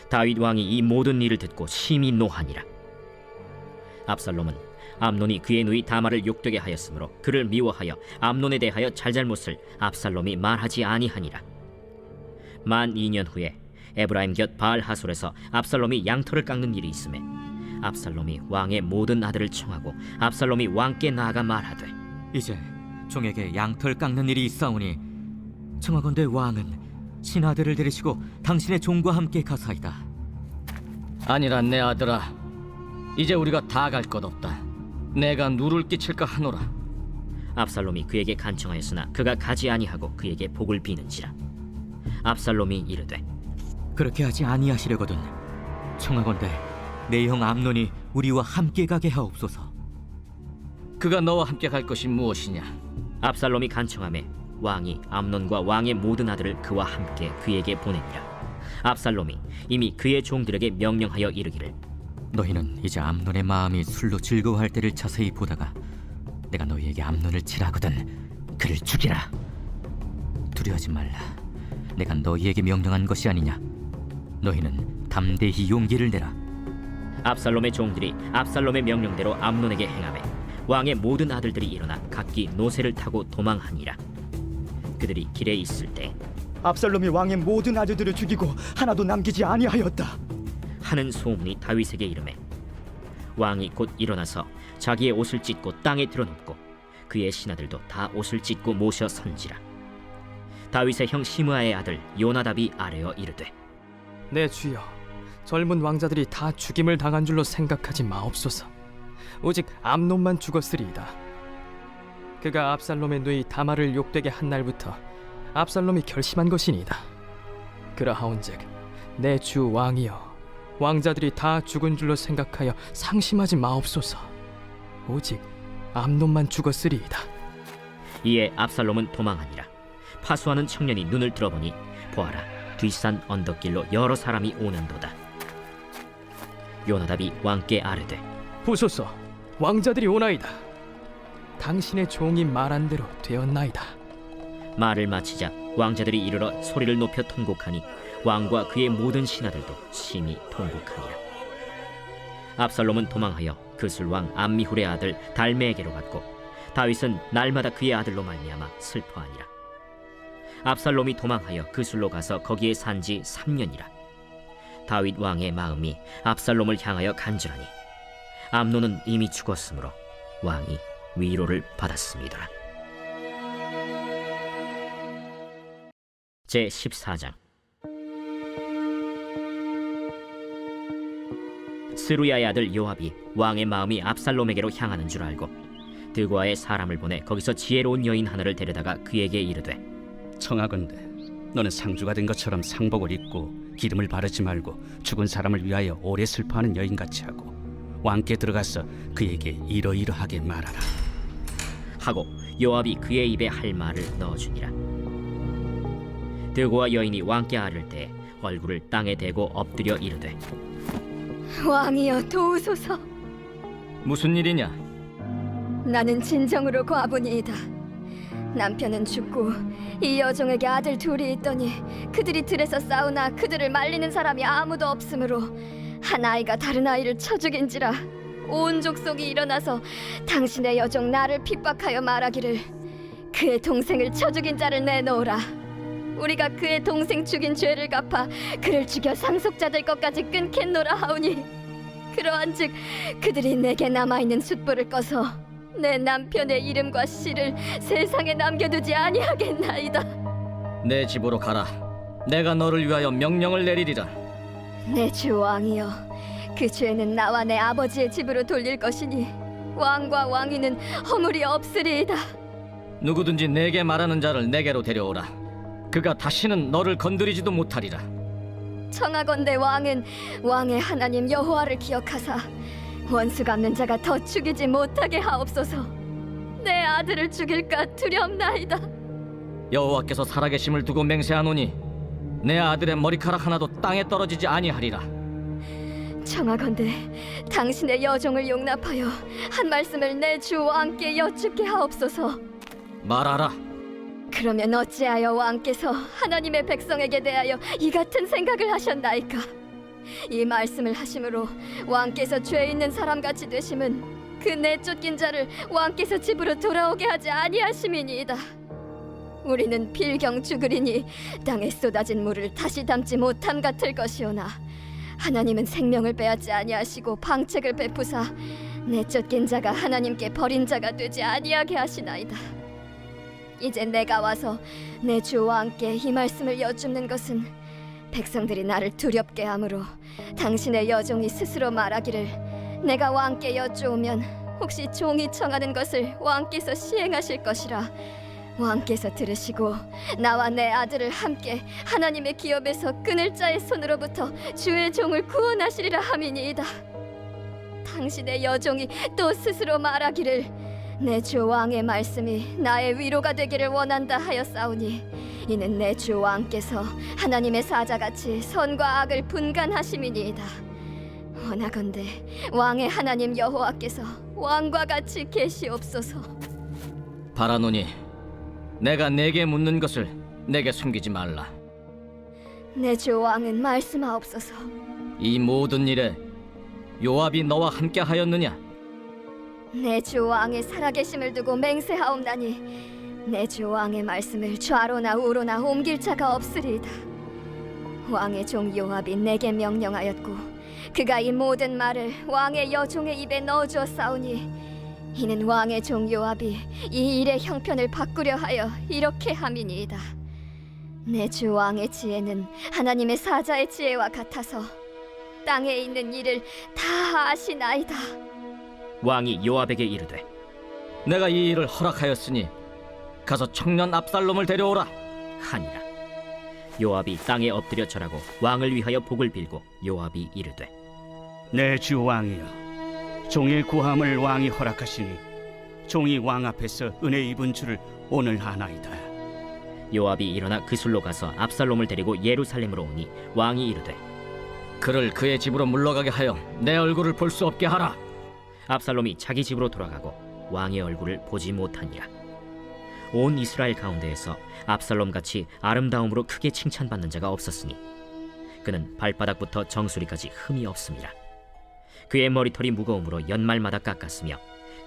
다윗 왕이 이 모든 일을 듣고 심히 노하니라. 압살롬은 암논이 그의 누이 다말을 욕되게 하였으므로 그를 미워하여 암논에 대하여 잘잘못을 압살롬이 말하지 아니하니라. 만 2년 후에 에브라임 곁 바알 하솔에서 압살롬이 양털을 깎는 일이 있음에 압살롬이 왕의 모든 아들을 청하고 압살롬이 왕께 나아가 말하되 이제 종에게 양털 깎는 일이 있사오니 청하건대 왕은 신하들을 데리시고 당신의 종과 함께 가사이다. 아니라 내 아들아, 이제 우리가 다 갈 것 없다. 내가 누를 끼칠까 하노라. 압살롬이 그에게 간청하였으나 그가 가지 아니하고 그에게 복을 비는지라. 압살롬이 이르되 그렇게 하지 아니하시려거든 청하건대 내 형 암논이 우리와 함께 가게 하옵소서. 그가 너와 함께 갈 것이 무엇이냐? 압살롬이 간청하매 왕이 암논과 왕의 모든 아들을 그와 함께 그에게 보내니라. 압살롬이 이미 그의 종들에게 명령하여 이르기를 너희는 이제 암논의 마음이 술로 즐거워할 때를 자세히 보다가 내가 너희에게 암논을 치라거든 그를 죽이라. 두려워하지 말라. 내가 너희에게 명령한 것이 아니냐. 너희는 담대히 용기를 내라. 압살롬의 종들이 압살롬의 명령대로 암논에게 행하매 왕의 모든 아들들이 일어나 각기 노새를 타고 도망하니라. 그들이 길에 있을 때 압살롬이 왕의 모든 아들들을 죽이고 하나도 남기지 아니하였다 하는 소문이 다윗에게 이르매 왕이 곧 일어나서 자기의 옷을 찢고 땅에 드러눕고 그의 신하들도 다 옷을 찢고 모셔 선지라. 다윗의 형 시므아의 아들 요나답이 아뢰어 이르되 내 주여, 젊은 왕자들이 다 죽임을 당한 줄로 생각하지 마옵소서. 오직 암논만 죽었으리이다. 그가 압살롬의 누이 다말을 욕되게 한 날부터 압살롬이 결심한 것이니이다. 그러하온즉 내 주 왕이여, 왕자들이 다 죽은 줄로 생각하여 상심하지 마옵소서. 오직 암논만 죽었으리이다. 이에 압살롬은 도망하니라. 파수하는 청년이 눈을 들어보니 보아라, 뒷산 언덕길로 여러 사람이 오는도다. 요나답이 왕께 아뢰되 보소서, 왕자들이 오나이다. 당신의 종이 말한 대로 되었나이다. 말을 마치자 왕자들이 이르러 소리를 높여 통곡하니 왕과 그의 모든 신하들도 심히 통곡하니라. 압살롬은 도망하여 그술왕 암미훌의 아들 달메에게로 갔고 다윗은 날마다 그의 아들로 말미암아 슬퍼하니라. 압살롬이 도망하여 그술로 가서 거기에 산지 3년이라. 다윗 왕의 마음이 압살롬을 향하여 간절하니 암논은 이미 죽었으므로 왕이 위로를 받았습니다. 제14장. 스루야의 아들 요압이 왕의 마음이 압살롬에게로 향하는 줄 알고 드고아의 사람을 보내 거기서 지혜로운 여인 하나를 데려다가 그에게 이르되 청하건대 너는 상주가 된 것처럼 상복을 입고 기름을 바르지 말고 죽은 사람을 위하여 오래 슬퍼하는 여인같이 하고 왕께 들어가서 그에게 이러이러하게 말하라 하고 요압이 그의 입에 할 말을 넣어주니라. 드고와 여인이 왕께 아를 때 얼굴을 땅에 대고 엎드려 이르되 왕이여 도우소서. 무슨 일이냐? 나는 진정으로 과부니이다. 남편은 죽고 이 여종에게 아들 둘이 있더니 그들이 들에서 싸우나 그들을 말리는 사람이 아무도 없으므로 한 아이가 다른 아이를 쳐 죽인지라. 온 족속이 일어나서 당신의 여종 나를 핍박하여 말하기를 그의 동생을 쳐 죽인 자를 내놓으라. 우리가 그의 동생 죽인 죄를 갚아 그를 죽여 상속자 될 것까지 끊겠노라 하오니 그러한즉 그들이 내게 남아있는 숯불을 꺼서 내 남편의 이름과 씨를 세상에 남겨두지 아니하겠나이다. 내 집으로 가라. 내가 너를 위하여 명령을 내리리라. 내 주 왕이여, 그 죄는 나와 내 아버지의 집으로 돌릴 것이니 왕과 왕위는 허물이 없으리이다. 누구든지 내게 말하는 자를 내게로 데려오라. 그가 다시는 너를 건드리지도 못하리라. 청하건대 왕은 왕의 하나님 여호와를 기억하사 원수 갚는 자가 더 죽이지 못하게 하옵소서. 내 아들을 죽일까 두렵나이다. 여호와께서 살아계심을 두고 맹세하노니 내 아들의 머리카락 하나도 땅에 떨어지지 아니하리라. 청하건대 당신의 여종을 용납하여 한 말씀을 내 주 왕께 여쭙게 하옵소서. 말하라. 그러면 어찌하여 왕께서 하나님의 백성에게 대하여 이 같은 생각을 하셨나이까? 이 말씀을 하심으로 왕께서 죄 있는 사람같이 되심은 그 내쫓긴 자를 왕께서 집으로 돌아오게 하지 아니하심이니이다. 우리는 필경 죽으리니 땅에 쏟아진 물을 다시 담지 못함 같을 것이오나 하나님은 생명을 빼앗지 아니하시고 방책을 베푸사 내쫓긴 자가 하나님께 버린 자가 되지 아니하게 하시나이다. 이제 내가 와서 내 주 왕께 이 말씀을 여쭙는 것은 백성들이 나를 두렵게 하므로 당신의 여종이 스스로 말하기를 내가 왕께 여쭈오면 혹시 종이 청하는 것을 왕께서 시행하실 것이라 왕께서 들으시고 나와 내 아들을 함께 하나님의 기업에서 끊을 자의 손으로부터 주의 종을 구원하시리라 함이니이다. 당신의 여종이 또 스스로 말하기를 내 주 왕의 말씀이 나의 위로가 되기를 원한다 하였사오니 이는 내 주 왕께서 하나님의 사자같이 선과 악을 분간하심이니이다. 원하건대 왕의 하나님 여호와께서 왕과 같이 계시옵소서. 바라노니 내가 내게 묻는 것을 내게 숨기지 말라. 내 주 왕은 말씀하옵소서. 이 모든 일에 요압이 너와 함께 하였느냐? 내 주 왕의 살아계심을 두고 맹세하옵나니 내 주 왕의 말씀을 좌로나 우로나 옮길 자가 없으리이다. 왕의 종 요압이 내게 명령하였고 그가 이 모든 말을 왕의 여종의 입에 넣어주었사오니 이는 왕의 종 요압이 이 일의 형편을 바꾸려 하여 이렇게 함이니이다. 내 주 왕의 지혜는 하나님의 사자의 지혜와 같아서 땅에 있는 일을 다 아시나이다. 왕이 요압에게 이르되 내가 이 일을 허락하였으니 가서 청년 압살롬을 데려오라 하니라. 요압이 땅에 엎드려 절하고 왕을 위하여 복을 빌고 요압이 이르되 내 주 왕이여 종의 구함을 왕이 허락하시니 종이 왕 앞에서 은혜 입은 줄을 오늘 아나이다. 요압이 일어나 그술로 가서 압살롬을 데리고 예루살렘으로 오니 왕이 이르되 그를 그의 집으로 물러가게 하여 내 얼굴을 볼 수 없게 하라. 압살롬이 자기 집으로 돌아가고 왕의 얼굴을 보지 못하니라. 온 이스라엘 가운데에서 압살롬같이 아름다움으로 크게 칭찬받는 자가 없었으니 그는 발바닥부터 정수리까지 흠이 없음이라. 그의 머리털이 무거움으로 연말마다 깎았으며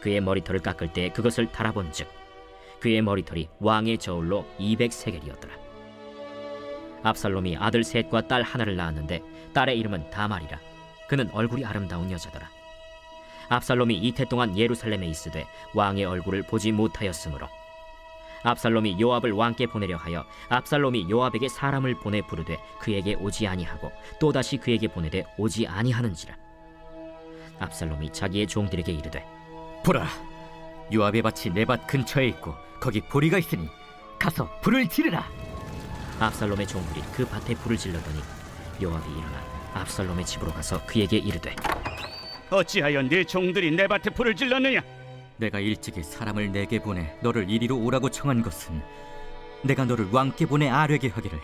그의 머리털을 깎을 때 그것을 달아본즉 그의 머리털이 왕의 저울로 200세겔이었더라. 압살롬이 아들 셋과 딸 하나를 낳았는데 딸의 이름은 다말이라. 그는 얼굴이 아름다운 여자더라. 압살롬이 이태 동안 예루살렘에 있으되 왕의 얼굴을 보지 못하였으므로 압살롬이 요압을 왕께 보내려 하여 압살롬이 요압에게 사람을 보내 부르되 그에게 오지 아니하고 또다시 그에게 보내되 오지 아니하는지라. 압살롬이 자기의 종들에게 이르되 보라, 요압의 밭이 내 밭 근처에 있고 거기 보리가 있으니 가서 불을 지르라. 압살롬의 종들이 그 밭에 불을 질렀더니 요압이 일어나 압살롬의 집으로 가서 그에게 이르되 어찌하여 네 종들이 내 밭에 불을 질렀느냐? 내가 일찍이 사람을 내게 보내 너를 이리로 오라고 청한 것은 내가 너를 왕께 보내 아뢰게 하기를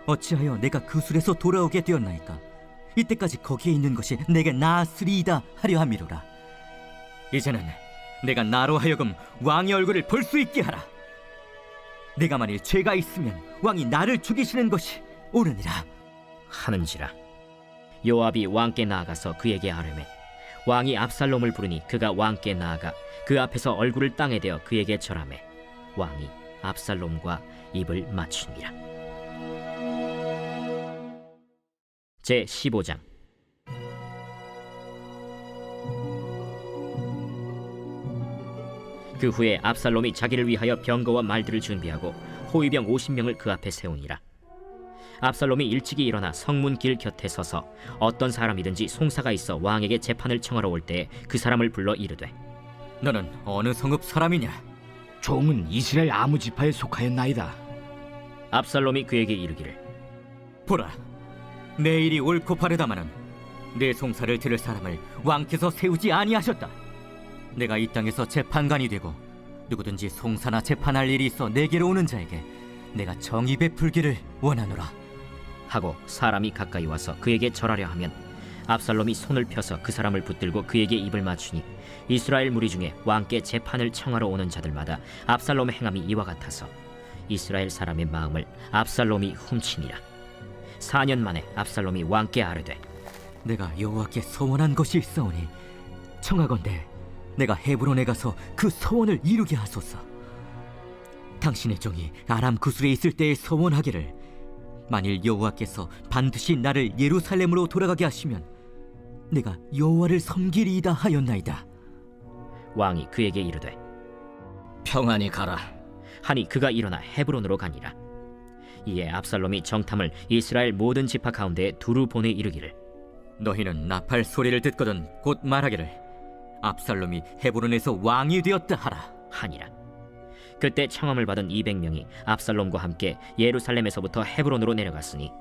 어찌하여 내가 그 술에서 돌아오게 되었나이까? 이때까지 거기에 있는 것이 내게 나았으리이다 하려 함이로라. 이제는 내가 나로 하여금 왕의 얼굴을 볼 수 있게 하라. 내가 만일 죄가 있으면 왕이 나를 죽이시는 것이 옳으니라 하는지라. 요압이 왕께 나아가서 그에게 아뢰매 왕이 압살롬을 부르니 그가 왕께 나아가 그 앞에서 얼굴을 땅에 대어 그에게 절하매 왕이 압살롬과 입을 맞추니라. 제 15장. 그 후에 압살롬이 자기를 위하여 병거와 말들을 준비하고 호위병 50명을 그 앞에 세우니라. 압살롬이 일찍이 일어나 성문 길 곁에 서서 어떤 사람이든지 송사가 있어 왕에게 재판을 청하러 올 때에 그 사람을 불러 이르되 너는 어느 성읍 사람이냐? 종은 이스라엘 아무 지파에 속하였나이다. 압살롬이 그에게 이르기를 보라, 내 일이 옳고 바르다마는 내 송사를 들을 사람을 왕께서 세우지 아니하셨다. 내가 이 땅에서 재판관이 되고 누구든지 송사나 재판할 일이 있어 내게로 오는 자에게 내가 정의 베풀기를 원하노라 하고 사람이 가까이 와서 그에게 절하려 하면 압살롬이 손을 펴서 그 사람을 붙들고 그에게 입을 맞추니 이스라엘 무리 중에 왕께 재판을 청하러 오는 자들마다 압살롬의 행함이 이와 같아서 이스라엘 사람의 마음을 압살롬이 훔치니라. 4년 만에 압살롬이 왕께 아뢰되 내가 여호와께 서원한 것이 있사오니 청하건대 내가 헤브론에 가서 그 서원을 이루게 하소서. 당신의 종이 아람 구술에 있을 때에 서원하기를 만일 여호와께서 반드시 나를 예루살렘으로 돌아가게 하시면 내가 여호와를 섬기리이다 하였나이다. 왕이 그에게 이르되 평안히 가라 하니 그가 일어나 헤브론으로 가니라. 이에 압살롬이 정탐을 이스라엘 모든 지파 가운데 두루 보내 이르기를 너희는 나팔 소리를 듣거든 곧 말하기를 압살롬이 헤브론에서 왕이 되었다 하라 하니라. 그때 청함을 받은 200명이 압살롬과 함께 예루살렘에서부터 헤브론으로 내려갔으니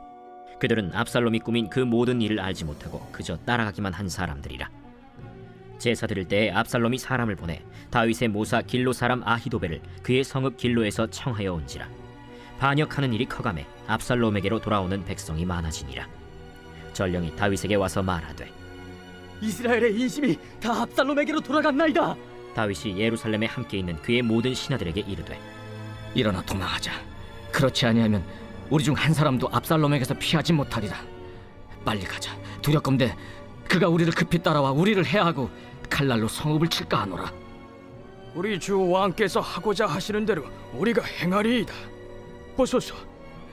그들은 압살롬이 꾸민 그 모든 일을 알지 못하고 그저 따라가기만 한 사람들이라. 제사 드릴 때에 압살롬이 사람을 보내 다윗의 모사 길로 사람 아히도벨을 그의 성읍 길로에서 청하여 온지라. 반역하는 일이 커가매 압살롬에게로 돌아오는 백성이 많아지니라. 전령이 다윗에게 와서 말하되 이스라엘의 인심이 다 압살롬에게로 돌아갔나이다. 다윗이 예루살렘에 함께 있는 그의 모든 신하들에게 이르되 일어나 도망하자. 그렇지 아니하면 우리 중 한 사람도 압살롬에게서 피하지 못하리라. 빨리 가자. 두렵건대 그가 우리를 급히 따라와 우리를 해하고 칼날로 성읍을 칠까 하노라. 우리 주 왕께서 하고자 하시는 대로 우리가 행하리이다. 보소서,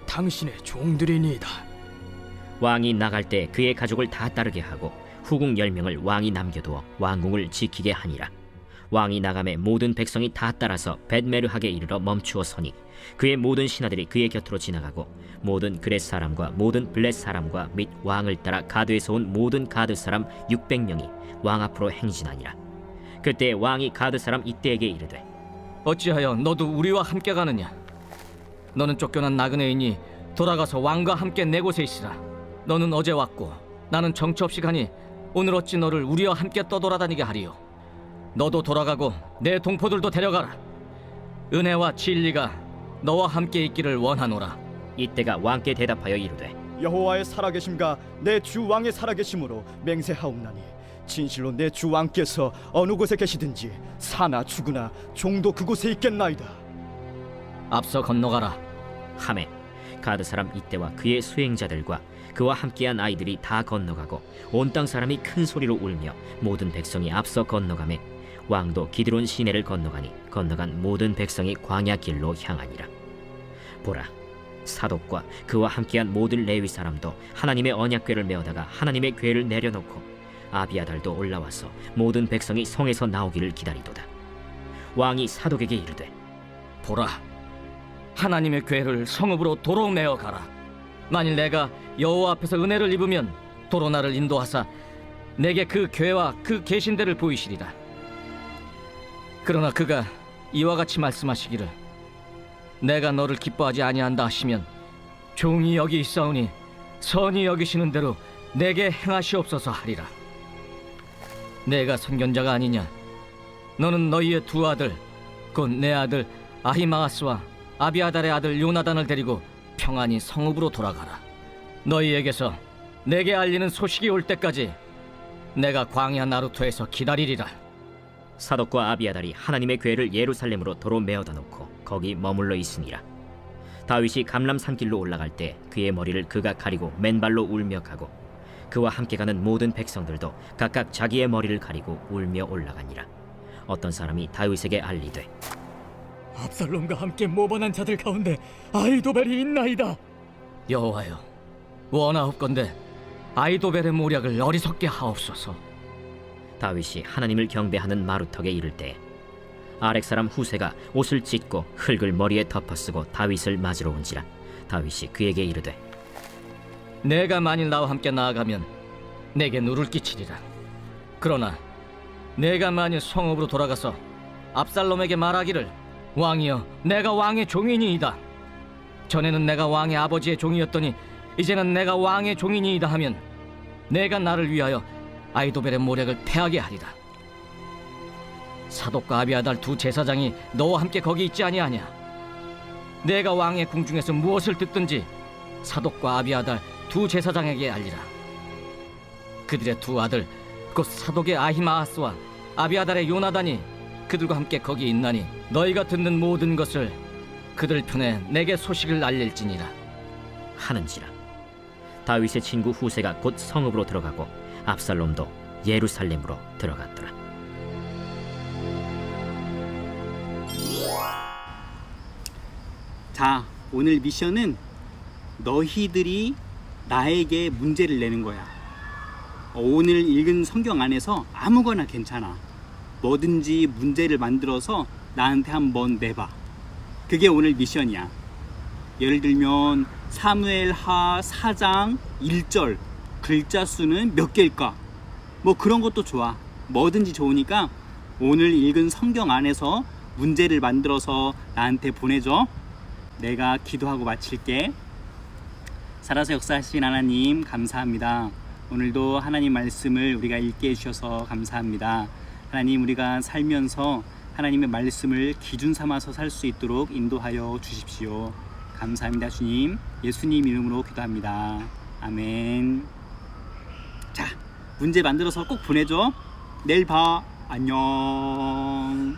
당신의 종들이니이다. 왕이 나갈 때 그의 가족을 다 따르게 하고 후궁 10명을 왕이 남겨두어 왕궁을 지키게 하니라. 왕이 나가매 모든 백성이 다 따라서 벳메르하게 이르러 멈추어 서니 그의 모든 신하들이 그의 곁으로 지나가고 모든 그렛 사람과 모든 블렛 사람과 및 왕을 따라 가드에서 온 모든 가드 사람 600명이 왕 앞으로 행진하니라. 그때 왕이 가드 사람 이때에게 이르되 어찌하여 너도 우리와 함께 가느냐? 너는 쫓겨난 나그네이니 돌아가서 왕과 함께 내 곳에 있으라. 너는 어제 왔고 나는 정처 없이 가니 오늘 어찌 너를 우리와 함께 떠돌아다니게 하리요? 너도 돌아가고 내 동포들도 데려가라. 은혜와 진리가 너와 함께 있기를 원하노라. 이때가 왕께 대답하여 이르되 여호와의 살아계심과 내 주 왕의 살아계심으로 맹세하옵나니 진실로 내 주 왕께서 어느 곳에 계시든지 사나 죽으나 종도 그곳에 있겠나이다. 앞서 건너가라 하매 가드 사람 이때와 그의 수행자들과 그와 함께한 아이들이 다 건너가고 온 땅 사람이 큰 소리로 울며 모든 백성이 앞서 건너가매 왕도 기드론 시내를 건너가니 건너간 모든 백성이 광야 길로 향하니라. 보라, 사독과 그와 함께한 모든 레위 사람도 하나님의 언약궤를 메어다가 하나님의 궤를 내려놓고 아비아달도 올라와서 모든 백성이 성에서 나오기를 기다리도다. 왕이 사독에게 이르되 보라, 하나님의 궤를 성읍으로 도로 메어 가라. 만일 내가 여호와 앞에서 은혜를 입으면 도로 나를 인도하사 내게 그 궤와 그 계신대를 보이시리라. 그러나 그가 이와 같이 말씀하시기를 내가 너를 기뻐하지 아니한다 하시면 종이 여기 있사오니 선히 여기시는 대로 내게 행하시옵소서 하리라. 내가 선견자가 아니냐? 너는 너희의 두 아들, 곧 내 아들 아히마아스와 아비아달의 아들 요나단을 데리고 평안히 성읍으로 돌아가라. 너희에게서 내게 알리는 소식이 올 때까지 내가 광야 나루토에서 기다리리라. 사독과 아비아달이 하나님의 궤를 예루살렘으로 도로 메어다 놓고 거기 머물러 있으니라. 다윗이 감람 산길로 올라갈 때 그의 머리를 그가 가리고 맨발로 울며 가고 그와 함께 가는 모든 백성들도 각각 자기의 머리를 가리고 울며 올라가니라. 어떤 사람이 다윗에게 알리되 압살롬과 함께 모반한 자들 가운데 아히도벨이 있나이다. 여호와여, 원하옵건대 아히도벨의 모략을 어리석게 하옵소서. 다윗이 하나님을 경배하는 마루턱에 이를 때 아렉 사람 후세가 옷을 찢고 흙을 머리에 덮어쓰고 다윗을 맞으러 온지라. 다윗이 그에게 이르되 내가 만일 나와 함께 나아가면 내게 누를 끼치리라. 그러나 내가 만일 성읍으로 돌아가서 압살롬에게 말하기를 왕이여, 내가 왕의 종이니이다. 전에는 내가 왕의 아버지의 종이었더니 이제는 내가 왕의 종이니이다 하면 내가 나를 위하여 아히도벨의 모략을 패하게 하리라. 사독과 아비아달 두 제사장이 너와 함께 거기 있지 아니하냐? 내가 왕의 궁중에서 무엇을 듣든지 사독과 아비아달 두 제사장에게 알리라. 그들의 두 아들 곧 사독의 아히마아스와 아비아달의 요나단이 그들과 함께 거기 있나니 너희가 듣는 모든 것을 그들 편에 내게 소식을 알릴지니라 하는지라. 다윗의 친구 후세가 곧 성읍으로 들어가고 압살롬도 예루살렘으로 들어갔더라. 자, 오늘 미션은 너희들이 나에게 문제를 내는 거야. 오늘 읽은 성경 안에서 아무거나 괜찮아. 뭐든지 문제를 만들어서 나한테 한번 내봐. 그게 오늘 미션이야. 예를 들면 사무엘하 4장 1절 글자 수는 몇 개일까? 뭐 그런 것도 좋아. 뭐든지 좋으니까 오늘 읽은 성경 안에서 문제를 만들어서 나한테 보내줘. 내가 기도하고 마칠게. 살아서 역사하신 하나님 감사합니다. 오늘도 하나님 말씀을 우리가 읽게 해주셔서 감사합니다. 하나님, 우리가 살면서 하나님의 말씀을 기준 삼아서 살 수 있도록 인도하여 주십시오. 감사합니다. 주님, 예수님 이름으로 기도합니다. 아멘. 자, 문제 만들어서 꼭 보내줘. 내일 봐. 안녕.